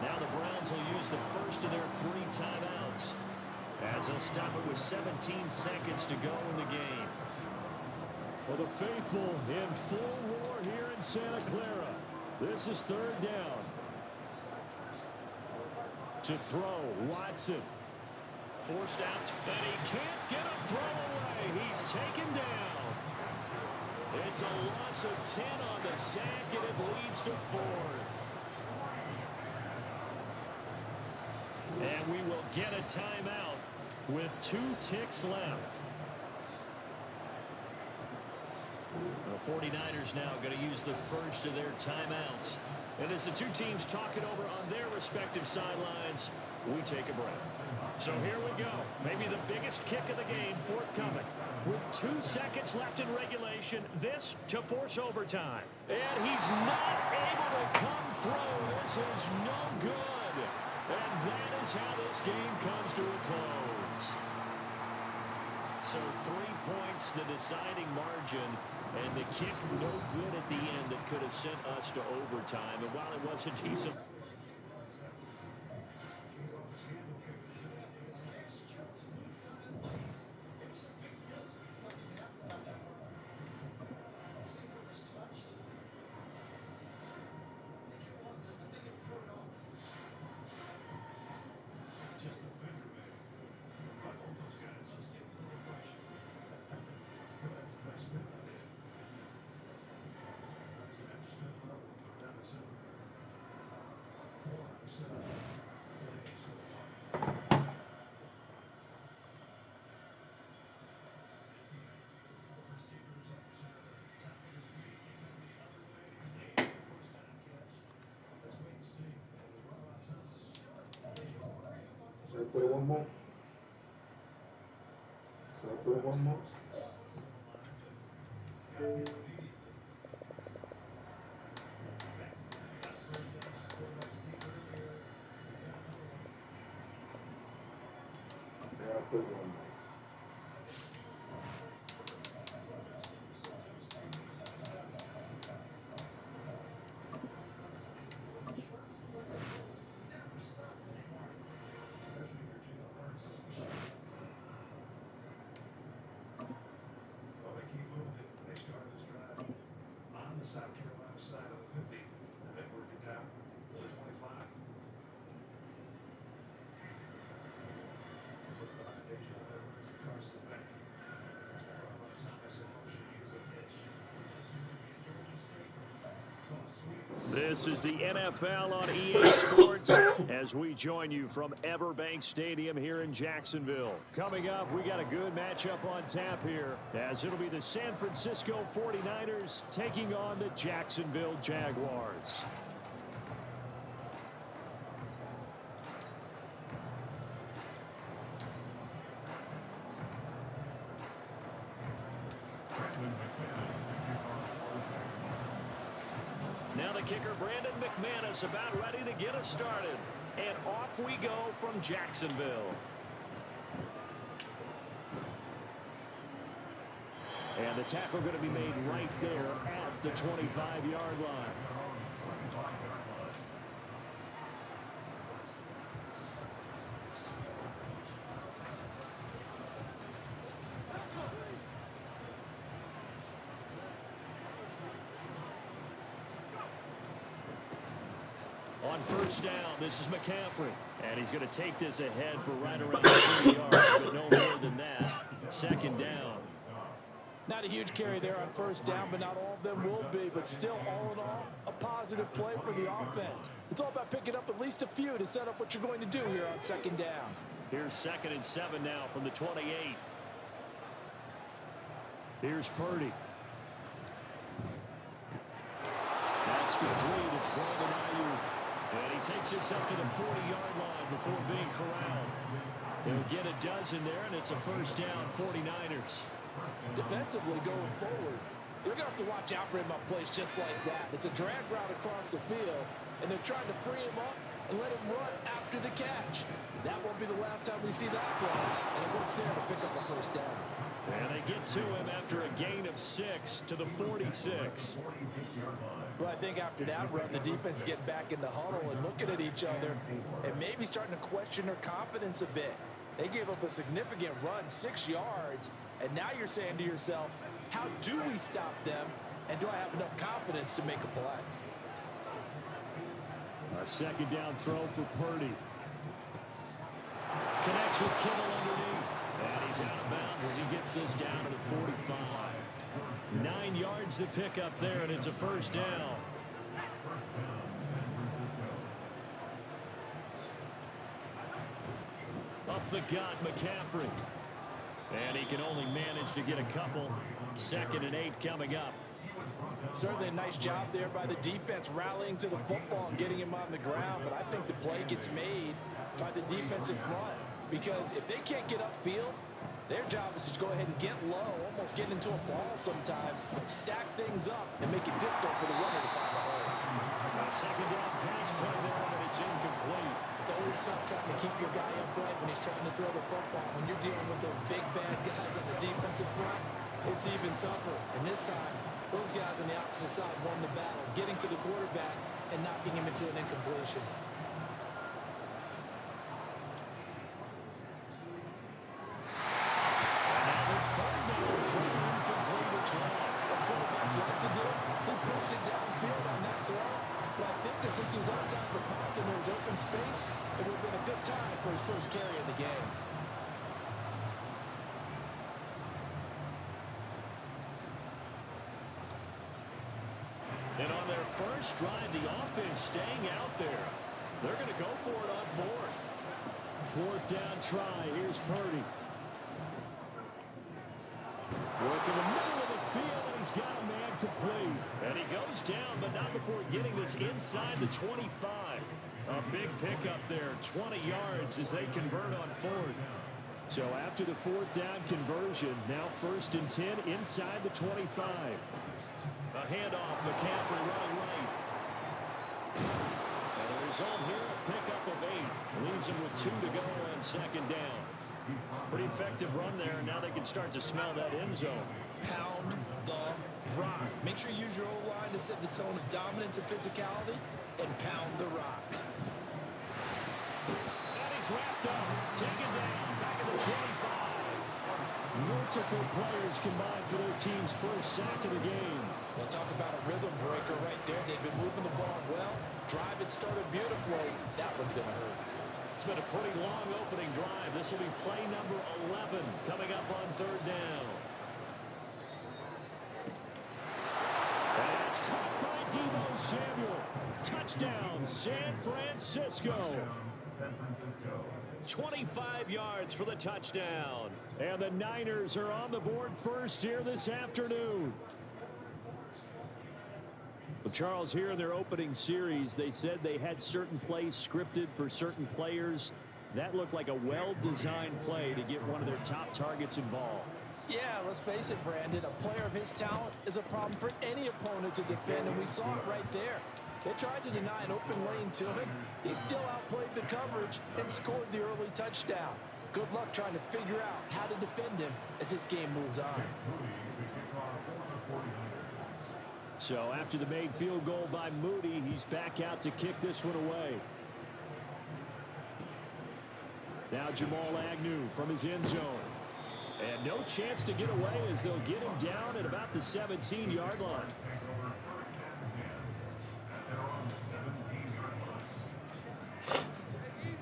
Now the Browns will use the first of their 3 timeouts, as they'll stop it with 17 seconds to go in the game. Well, the faithful in full roar here in Santa Clara. This is third down. To throw, Watson. Forced out, and he can't get a throw away. He's taken down. It's a loss of 10 on the sack, and it leads to 4th. And we will get a timeout with 2 ticks left. The 49ers now going to use the first of their timeouts. And as the 2 teams talk it over on their respective sidelines, we take a break. So here we go. Maybe the biggest kick of the game forthcoming. With 2 seconds left in regulation, this to force overtime. And he's not able to come through. This is no good. And that is how this game comes to a close. So 3 points, the deciding margin. And the kick no good at the end that could have sent us to overtime. And while it was a decent... Should I play one more? Should I play one more? Yeah, I'll play one more. This is the NFL on EA Sports as we join you from Everbank Stadium here in Jacksonville. Coming up, we got a good matchup on tap here, as it'll be the San Francisco 49ers taking on the Jacksonville Jaguars. Now the kicker, Brandon McManus, about ready to get us started. And off we go from Jacksonville. And the tackle going to be made right there at the 25-yard line. On first down, this is McCaffrey. And he's going to take this ahead for right around 3 yards, but no more than that. Second down. Not a huge carry there on first down, but not all of them will be. But still, all in all, a positive play for the offense. It's all about picking up at least a few to set up what you're going to do here on second down. Here's 2nd and 7 now from the 28. Here's Purdy. That's complete. It's Brandon Ayuk. And he takes this up to the 40-yard line before being corralled. He'll get a dozen there, and it's a first down, 49ers. Defensively going forward, They're going to have to watch out for him on plays just like that. It's a drag route across the field, and they're trying to free him up and let him run after the catch. That won't be the last time we see that play, and it works there to pick up a first down. And they get to him after a gain of 6 to the 46. Well, I think after that run, the defense get back in the huddle and looking at each other and maybe starting to question their confidence a bit. They gave up a significant run, 6 yards, and now you're saying to yourself, how do we stop them, and do I have enough confidence to make a play? A second down throw for Purdy. Connects with Kittle underneath. And he's out of bounds as he gets this down to the 45. 9 yards to pick up there, and it's a first down. Up the gut, McCaffrey. And he can only manage to get a couple. 2nd and 8 coming up. Certainly a nice job there by the defense rallying to the football and getting him on the ground, but I think the play gets made by the defensive front because if they can't get upfield, their job is to go ahead and get low, almost get into a ball sometimes, stack things up, and make it difficult for the runner to find a hole. A second down pass play there, but it's incomplete. It's always tough trying to keep your guy upright when he's trying to throw the football. When you're dealing with those big, bad guys on the defensive front, it's even tougher. And this time, those guys on the opposite side won the battle, getting to the quarterback and knocking him into an incompletion. Since he's outside the pocket and there's open space, it would have been a good time for his first carry of the game. And on their first drive, the offense staying out there. They're going to go for it on 4th. 4th down try. Here's Purdy. Working the middle of the field, and he's got a man complete. And he goes down, but not before getting this inside the 25. A big pickup there, 20 yards as they convert on 4th. So after the 4th down conversion, now 1st and 10 inside the 25. A handoff, McCaffrey running right. And the result here, a pickup of 8. Leaves him with 2 to go on 2nd down. Pretty effective run there. Now they can start to smell that end zone. Pound the rock. Make sure you use your O-line to set the tone of dominance and physicality, and pound the rock. And he's wrapped up. Taken down. Back at the 25. Multiple players combined for their team's first sack of the game. We'll talk about a rhythm breaker right there. They've been moving the ball well. Drive it started beautifully. That one's going to hurt. It's been a pretty long opening drive. This will be play number 11 coming up on 3rd down. And it's caught by Deebo Samuel. Touchdown, San Francisco. 25 yards for the touchdown. And the Niners are on the board first here this afternoon. Well, Charles, here in their opening series, they said they had certain plays scripted for certain players. That looked like a well-designed play to get one of their top targets involved. Yeah, let's face it, Brandon. A player of his talent is a problem for any opponent to defend, and we saw it right there. They tried to deny an open lane to him. He still outplayed the coverage and scored the early touchdown. Good luck trying to figure out how to defend him as this game moves on. So after the made field goal by Moody, he's back out to kick this one away. Now Jamal Agnew from his end zone. And no chance to get away as they'll get him down at about the 17-yard line.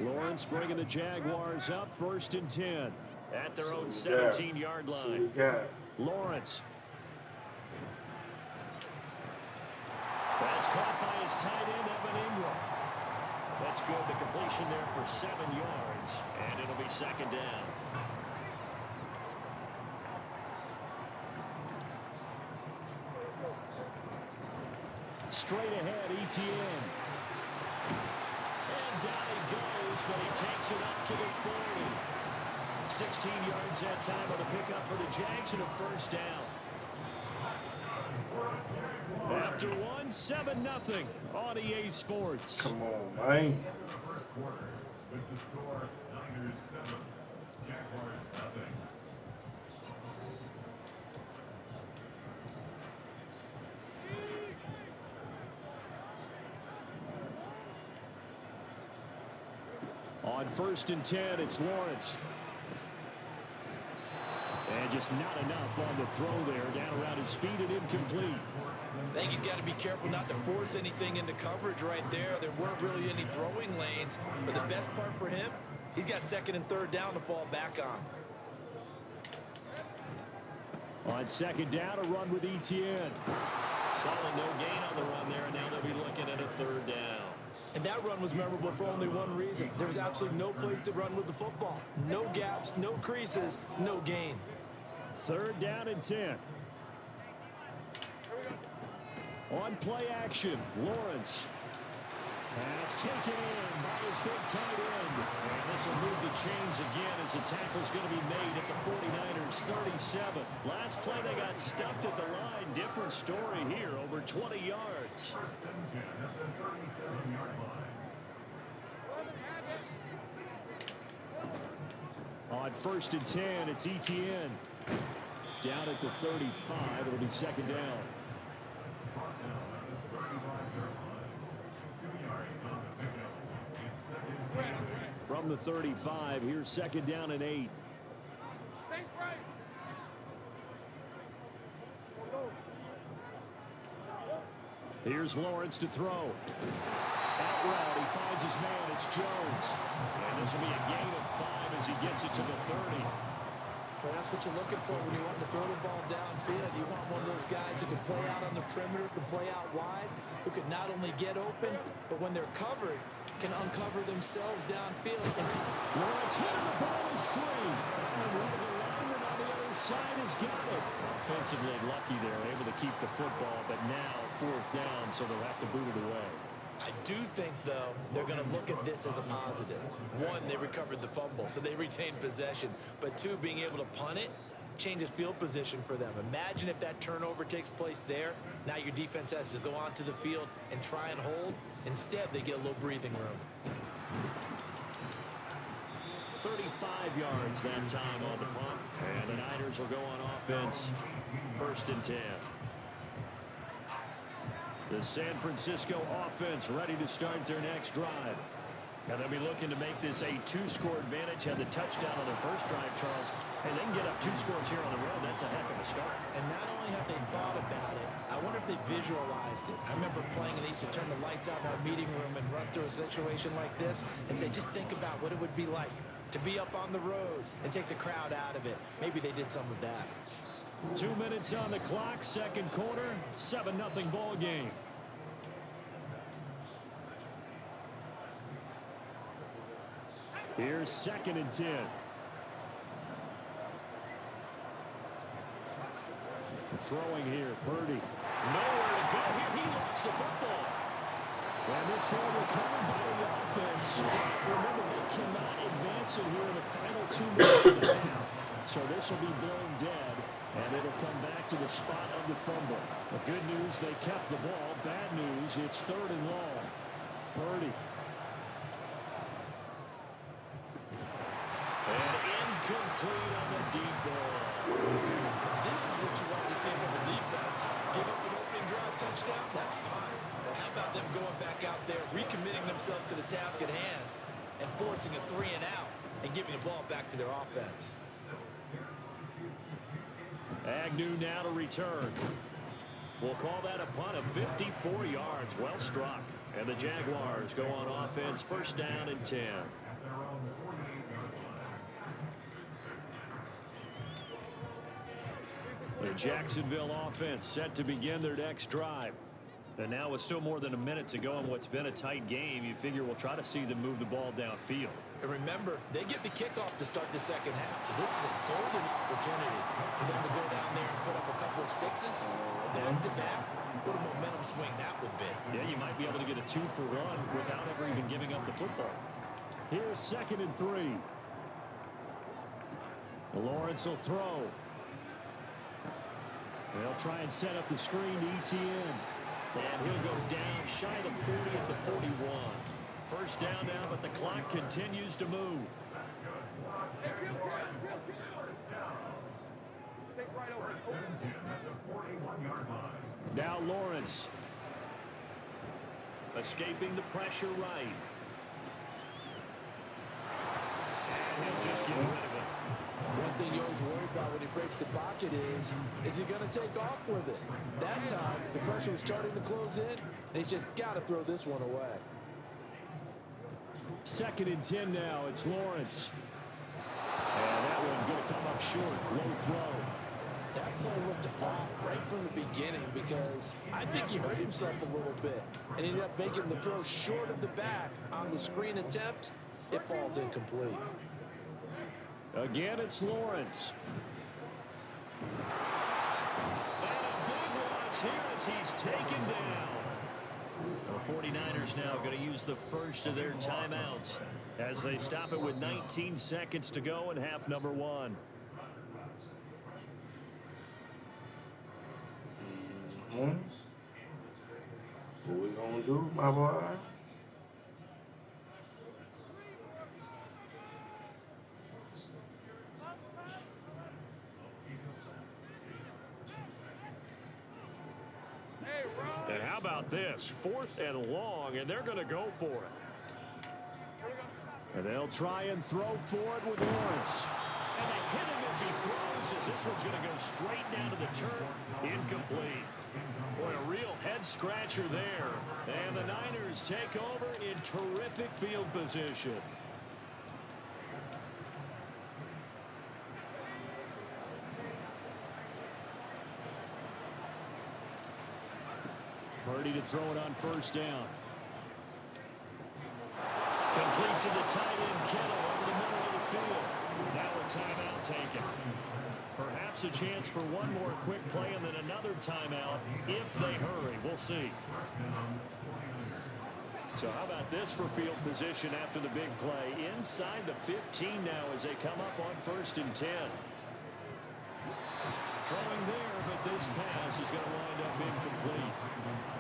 Lawrence bringing the Jaguars up 1st and 10 at their own 17-yard line. Lawrence. That's caught by his tight end, Evan Ingram. That's good. The completion there for 7 yards, and it'll be 2nd down. Straight ahead, Etienne. And down he goes, but he takes it up to the 40. 16 yards that time on the pickup for the Jags and a 1st down. After one, 7-0 on EA Sports. Come on, man. On 1st and 10, it's Lawrence. And just not enough on the throw there. Down around his feet and incomplete. I think he's got to be careful not to force anything into coverage right there. There weren't really any throwing lanes. But the best part for him, he's got 2nd and 3rd down to fall back on. On 2nd down, a run with Etienne. Calling no gain on the run there, and now they'll be looking at a 3rd down. And that run was memorable for only one reason. There was absolutely no place to run with the football. No gaps, no creases, no gain. 3rd down and 10. On play action, Lawrence. Pass taken in by his big tight end. And this will move the chains again as the tackle's going to be made at the 49ers 37. Last play they got stuffed at the line. Different story here, over 20 yards. On 1st and 10, it's Etienne. Down at the 35, it'll be 2nd down. From the 35, here's 2nd down and 8. Here's Lawrence to throw. Out route, he finds his man. It's Jones. And this will be a gain of 5 as he gets it to the 30. Well, that's what you're looking for when you want to throw the ball downfield. You want one of those guys who can play out on the perimeter, can play out wide, who can not only get open, but when they're covered, can uncover themselves downfield. And Lawrence hitting the ball is free. And one of the linemen on the other side has got it. Offensively lucky there, able to keep the football, but now 4th down, so they'll have to boot it away. I do think, though, they're going to look at this as a positive. 1, they recovered the fumble, so they retained possession. But 2, being able to punt it changes field position for them. Imagine if that turnover takes place there. Now your defense has to go onto the field and try and hold. Instead, they get a little breathing room. 35 yards that time on the punt. And the Niners will go on offense. 1st and 10. The San Francisco offense ready to start their next drive. And they'll be looking to make this a 2-score advantage. Had the touchdown on their first drive, Charles. And they can get up 2 scores here on the road. That's a heck of a start. And not only have they thought about it, I wonder if they visualized it. I remember playing and they used to turn the lights out in our meeting room and run through a situation like this and say, just think about what it would be like to be up on the road and take the crowd out of it. Maybe they did some of that. 2 minutes on the clock, 2nd quarter, 7-0 ball game. Here's 2nd and 10. Throwing here, Purdy. Nowhere to go here. He lost the football. And this ball recovered by the offense. Remember, they cannot advance it here in the final 2 minutes of the half. So this will be blown dead, and it'll come back to the spot of the fumble. The good news, they kept the ball. Bad news, it's 3rd and long. Purdy. And incomplete on the deep ball. This is what you want to see from the defense. Give up an opening drive touchdown, that's fine. Well, how about them going back out there, recommitting themselves to the task at hand, and forcing a 3 and out, and giving the ball back to their offense. Agnew now to return. We'll call that a punt of 54 yards. Well struck. And the Jaguars go on offense, 1st down and 10. The Jacksonville offense set to begin their next drive. And now with still more than a minute to go in what's been a tight game, you figure we'll try to see them move the ball downfield. And remember, they get the kickoff to start the 2nd half. So this is a golden opportunity for them to go down there and put up a couple of 6s back-to-back. What a momentum swing that would be. Yeah, you might be able to get a 2-for-1 without ever even giving up the football. Here's 2nd and 3. Lawrence will throw. They'll try and set up the screen to Etienne. And he'll go down shy of the 40 at the 41. First down now, but the clock continues to move. Now Lawrence. Escaping the pressure right. And he'll just get rid of it. One thing you always worry about when he breaks the pocket is he going to take off with it? That time, the pressure was starting to close in, and he's just got to throw this one away. 2nd and 10 now. It's Lawrence. And that one going to come up short. Low throw. That play looked off right from the beginning because I think he hurt himself a little bit and ended up making the throw short of the back on the screen attempt. It falls incomplete. Again, it's Lawrence. And a big loss here as he's taken down. The 49ers now going to use the first of their timeouts as they stop it with 19 seconds to go in half number 1. What we gonna do, my boy? And how about this? 4th and long, and they're going to go for it. And they'll try and throw for it with Lawrence. And they hit him as he throws, as this one's going to go straight down to the turf. Incomplete. Boy, a real head-scratcher there. And the Niners take over in terrific field position. Purdy to throw it on 1st down. Complete to the tight end, Kittle, over the middle of the field. Now a timeout taken. Perhaps a chance for one more quick play and then another timeout if they hurry. We'll see. So how about this for field position after the big play? Inside the 15 now as they come up on 1st and 10. Throwing there, but this pass is going to wind up incomplete.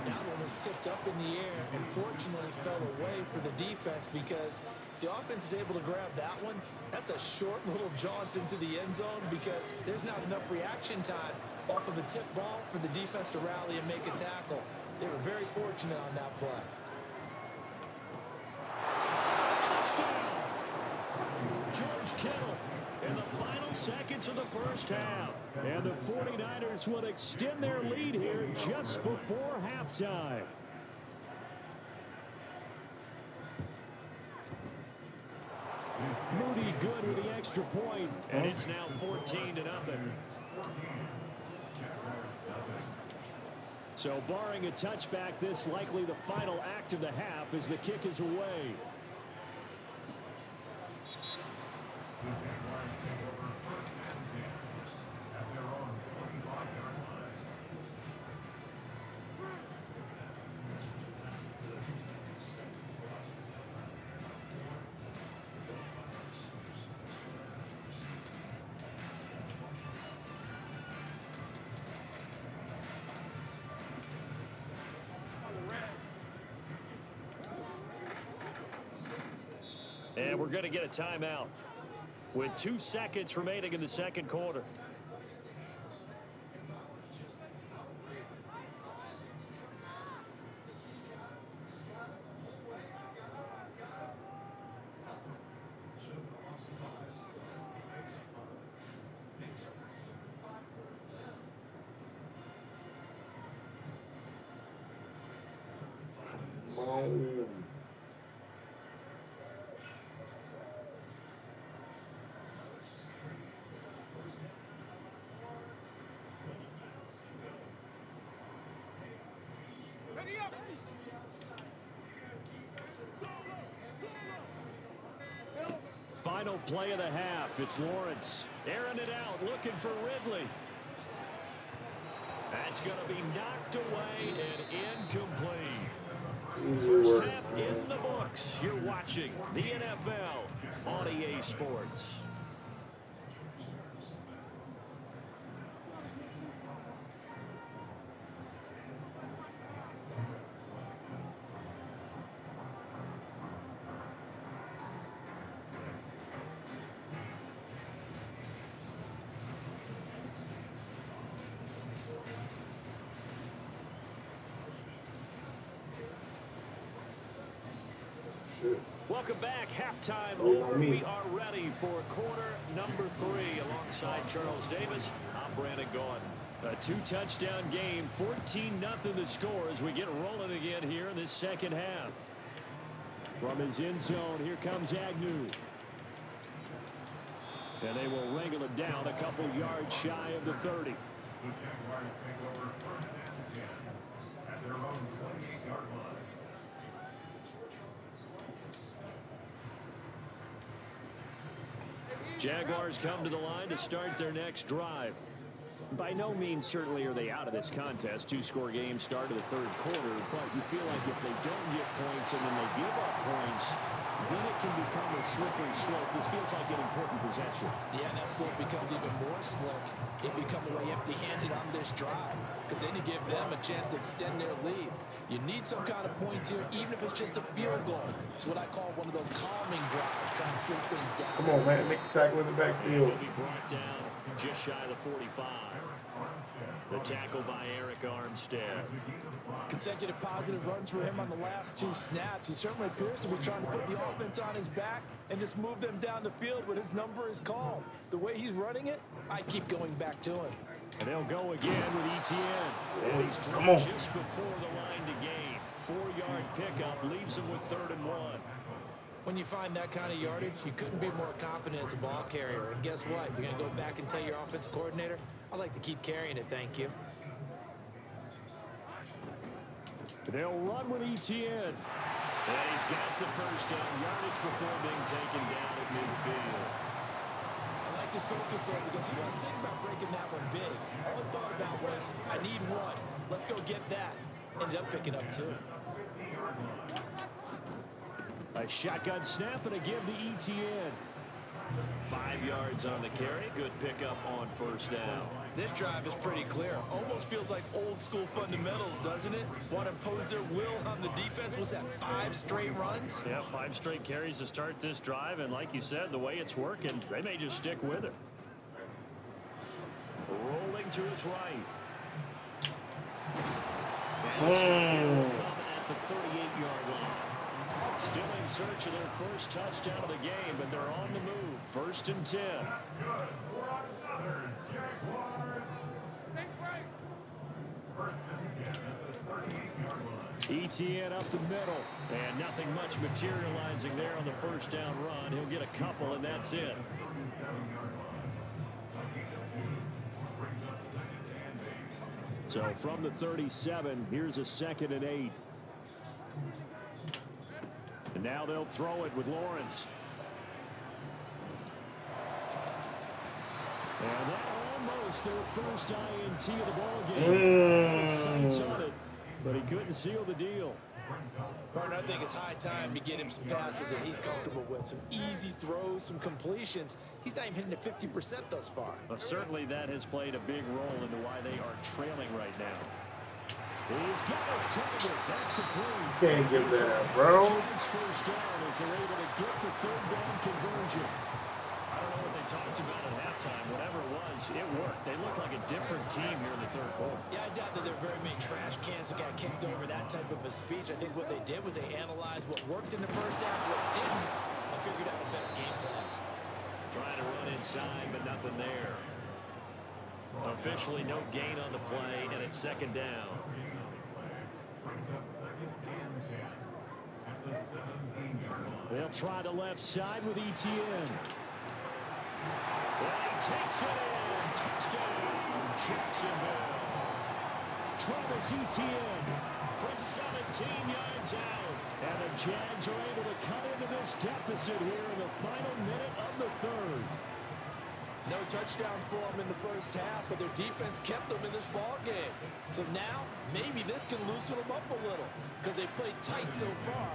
That one was tipped up in the air and fortunately fell away for the defense because if the offense is able to grab that one, that's a short little jaunt into the end zone because there's not enough reaction time off of a tip ball for the defense to rally and make a tackle. They were very fortunate on that play. Touchdown! George Kittle in the final seconds of the first half. And the 49ers will extend their lead here just before halftime. Moody good with the extra point, and it's now 14-0. So barring a touchback, this likely the final act of the half as the kick is away. And we're going to get a timeout with 2 seconds remaining in the second quarter. Final play of the half. It's Lawrence airing it out, looking for Ridley. That's going to be knocked away and incomplete. First half in the books. You're watching the NFL on EA Sports. shit. Welcome back. Halftime Oh, over. me. We are ready for quarter number 3. Alongside Charles Davis, I'm Brandon Gaudin. A 2-touchdown game, 14-0 the score as we get rolling again here in this second half. From his end zone, here comes Agnew. And they will wrangle it down a couple yards shy of the 30. Jaguars come to the line to start their next drive. By no means certainly are they out of this contest. 2-score game start of the third quarter, but you feel like if they don't get points and then they give up points, then it can become a slippery slope. This feels like an important possession. Yeah, and that slope becomes even more slick if you come away empty-handed on this drive, because then you give them a chance to extend their lead. You need some kind of points here, even if it's just a field goal. It's what I call one of those calming drives, trying to slow things down. Come on, man. Make the tackle in the backfield. He'll be brought down just shy of the 45. The tackle by Eric Armstead. Consecutive positive runs for him on the last 2 snaps. He certainly appears to be trying to put the offense on his back and just move them down the field when his number is called. The way he's running it, I keep going back to him. And they'll go again with ETN. And he's Come on. just before the line to gain. 4-yard pickup leaves him with 3rd and 1. When you find that kind of yardage, you couldn't be more confident as a ball carrier. And guess what? You're going to go back and tell your offensive coordinator, I'd like to keep carrying it, thank you. They'll run with ETN. And he's got the first down yardage before being taken down at midfield. I like this focus there because he wasn't thinking about breaking that one big. All he thought about was, I need 1. Let's go get that. Ended up picking up 2. A shotgun snap and a give to ETN. 5 yards on the carry. Good pickup on first down. This drive is pretty clear. Almost feels like old school fundamentals, doesn't it? Want to impose their will on the defense. Was that 5 straight runs? Yeah, 5 straight carries to start this drive. And like you said, the way it's working, they may just stick with it. Rolling to his right. And at the 38-yard line. Still in search of their first touchdown of the game, but they're on the move. 1st and 10. ETN up the middle, and nothing much materializing there on the first down run. He'll get a couple, and that's it. So from the 37, here's a 2nd and 8. And now they'll throw it with Lawrence. And that almost their first INT of the ball game. Sights on it, but he couldn't seal the deal. Martin, I think it's high time to get him some passes that he's comfortable with. Some easy throws, some completions. He's not even hitting to 50% thus far. Well, certainly that has played a big role into why they are trailing right now. He's got his target. That's complete. Can't give that up, bro. First down as they're able to get the 3rd down conversion. I don't know what they talked about at halftime. Whatever it was, it worked. They look like a different team here in the 3rd quarter. Yeah, I doubt that there are very many trash cans that got kicked over that type of a speech. I think what they did was they analyzed what worked in the first half, what didn't, and figured out a better game plan. Trying to run inside, but nothing there. Officially no gain on the play, and it's 2nd down. They'll try the left side with ETN. Well, he takes it in. Touchdown, Jacksonville. Travis Etienne from 17 yards out. And the Jags are able to cut into this deficit here in the final minute of the 3rd. No touchdowns for them in the first half, but their defense kept them in this ball game. So now, maybe this can loosen them up a little because they played tight so far,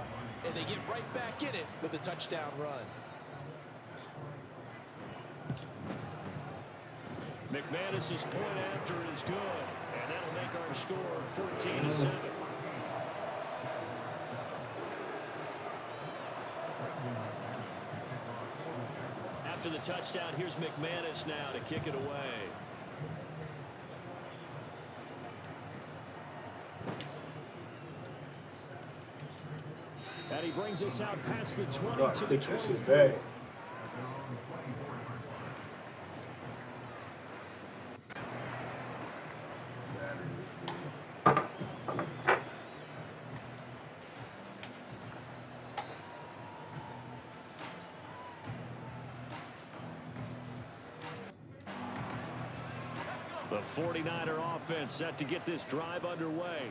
and they get right back in it with a touchdown run. McManus's point after is good, and that'll make our score 14-7. After the touchdown, here's McManus now to kick it away. And he brings us out past the 20 No, to the take that 24. shit back. The 49er offense set to get this drive underway.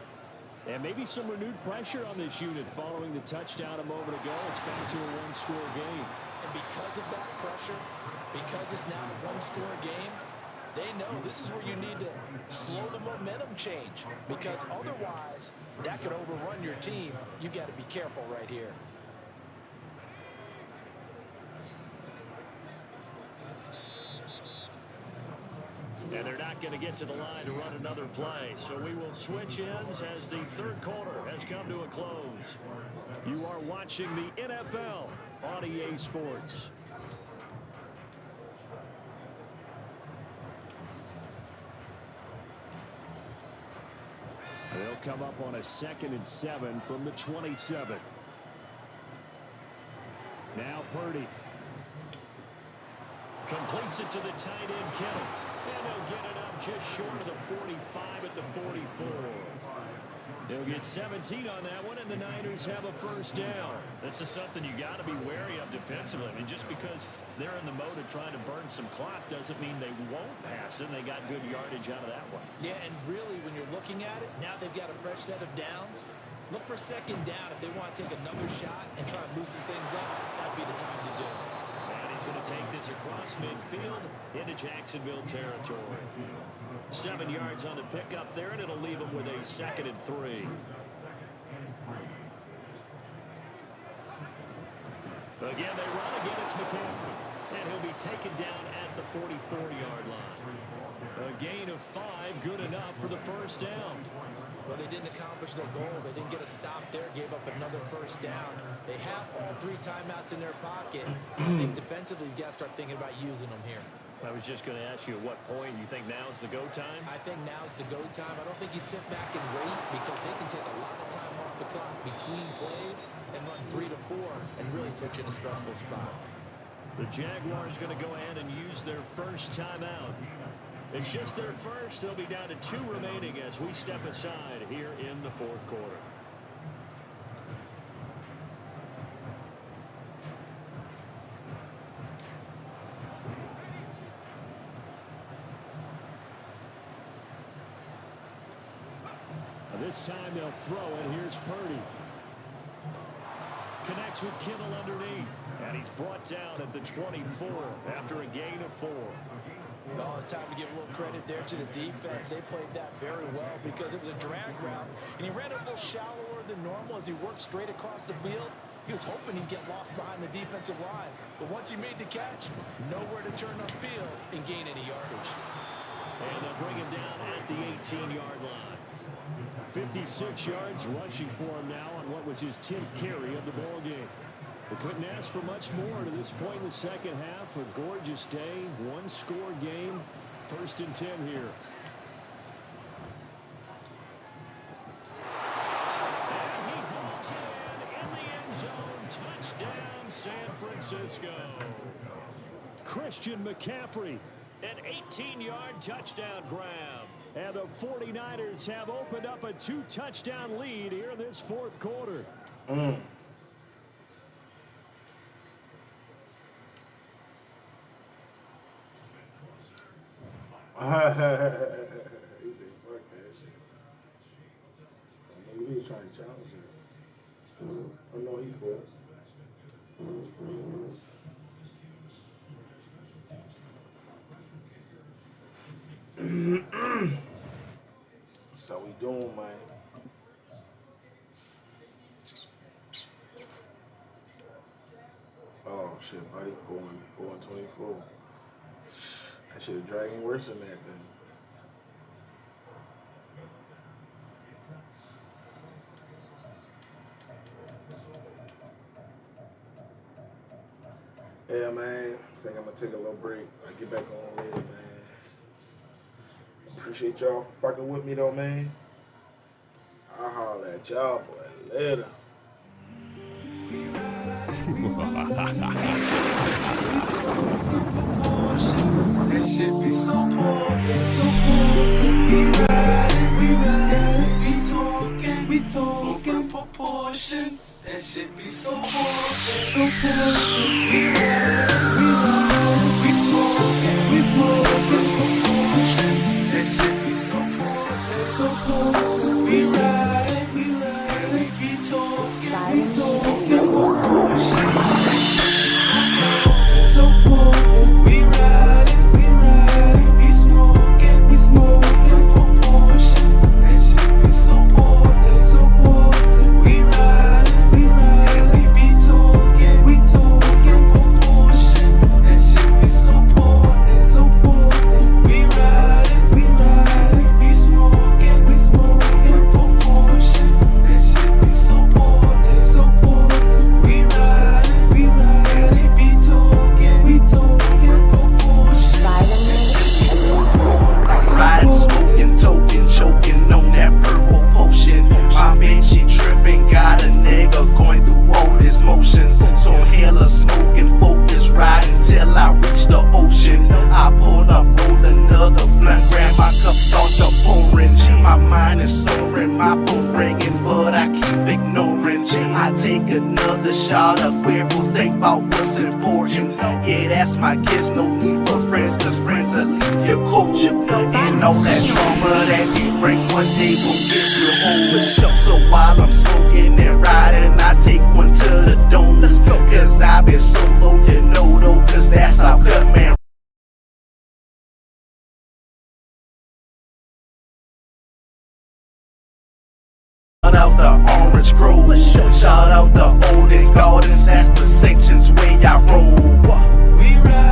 And maybe some renewed pressure on this unit following the touchdown a moment ago. It's back to a one-score game. And because of that pressure, because it's now a one-score game, they know this is where you need to slow the momentum change. Because otherwise, that could overrun your team. You got to be careful right here. And they're not going to get to the line to run another play. So we will switch ends as the third quarter has come to a close. You are watching the NFL on EA Sports. They'll come up on a 2nd and 7 from the 27. Now Purdy. Completes it to the tight end, Kittle. And he'll get it up just short of the 45 at the 44. They'll get 17 on that one, and the Niners have a first down. This is something you got to be wary of defensively. I mean, just because they're in the mode of trying to burn some clock doesn't mean they won't pass it. They got good yardage out of that one. Yeah, and really, when you're looking at it, now they've got a fresh set of downs. Look for second down if they want to take another shot and try and loosen things up. That would be the time to do it. He's going to take this across midfield into Jacksonville territory. 7 yards on the pickup there, and it'll leave him with a 2nd and 3. Again, they run. Again, it's McCaffrey. And he'll be taken down at the 44-yard line. A gain of 5, good enough for the first down. Well, they didn't accomplish their goal. They didn't get a stop there, gave up another first down. They have all 3 timeouts in their pocket. I think defensively, you got to start thinking about using them here. I was just going to ask you at what point you think now's the go time? I think now's the go time. I don't think you sit back and wait because they can take a lot of time off the clock between plays and run 3 to 4 and really put you in a stressful spot. The Jaguars going to go ahead and use their first timeout. It's just their first. They'll be down to 2 remaining as we step aside here in the fourth quarter. This time they'll throw it. Here's Purdy. Connects with Kittle underneath. And he's brought down at the 24 after a gain of 4. Well, it's time to give a little credit there to the defense. They played that very well because it was a drag route. And he ran it a little shallower than normal as he worked straight across the field. He was hoping he'd get lost behind the defensive line. But once he made the catch, nowhere to turn upfield and gain any yardage. And they'll bring him down at the 18-yard line. 56 yards rushing for him now on what was his 10th carry of the ball game. They couldn't ask for much more to this point in the second half. A gorgeous day, 1-score game, 1st and 10 here. And he holds it in the end zone. Touchdown, San Francisco. Christian McCaffrey, an 18-yard touchdown grab. And the 49ers have opened up a 2-touchdown lead here in this fourth quarter. He said, fuck that shit. Maybe he was trying to challenge him. I know he was. That's how we doing, man. Oh shit, buddy, 4 and 24. I should have dragged worse than that then. Yeah, man. I think I'm gonna take a little break. I'll get back on later, man. Appreciate y'all for fucking with me though, man. I'll holler at y'all boy later. That shit be so potent, so potent. We ride, we talking proportion. That shit be so potent, so potent. We ride, we smoking proportion. That shit be so potent, so potent. We ride, we talking proportion. So potent. We ride, we smoking proportion. That shit be so potent, so potent. We ride, we be talking proportion. That shit be so potent, so potent. We ride, we smoking proportion. That shit be so potent, so potent. We ride, we be talking proportion. Riding, smoking, token, choking on that purple potion. My bitch, she tripping, got a nigga going through all his motions. So hella smoking, focus, riding till I reach the ocean. I pulled up, roll another blunt, grab my cup, start the pouring. My mind is soaring, my phone ringing, but I keep ignoring. I take another shot of Quavo, think about what's important. Yeah, that's my kids, no need for friends, cause friends will leave you cold. And all that trauma that they bring one day will get you over. So while I'm smoking and riding, I take one to the dome. Let's go, cause I've been solo, you know though, cause that's how cut man. Shout out the Orange Grove, shout out the oldest gardens, that's the sections where I roll. We ride.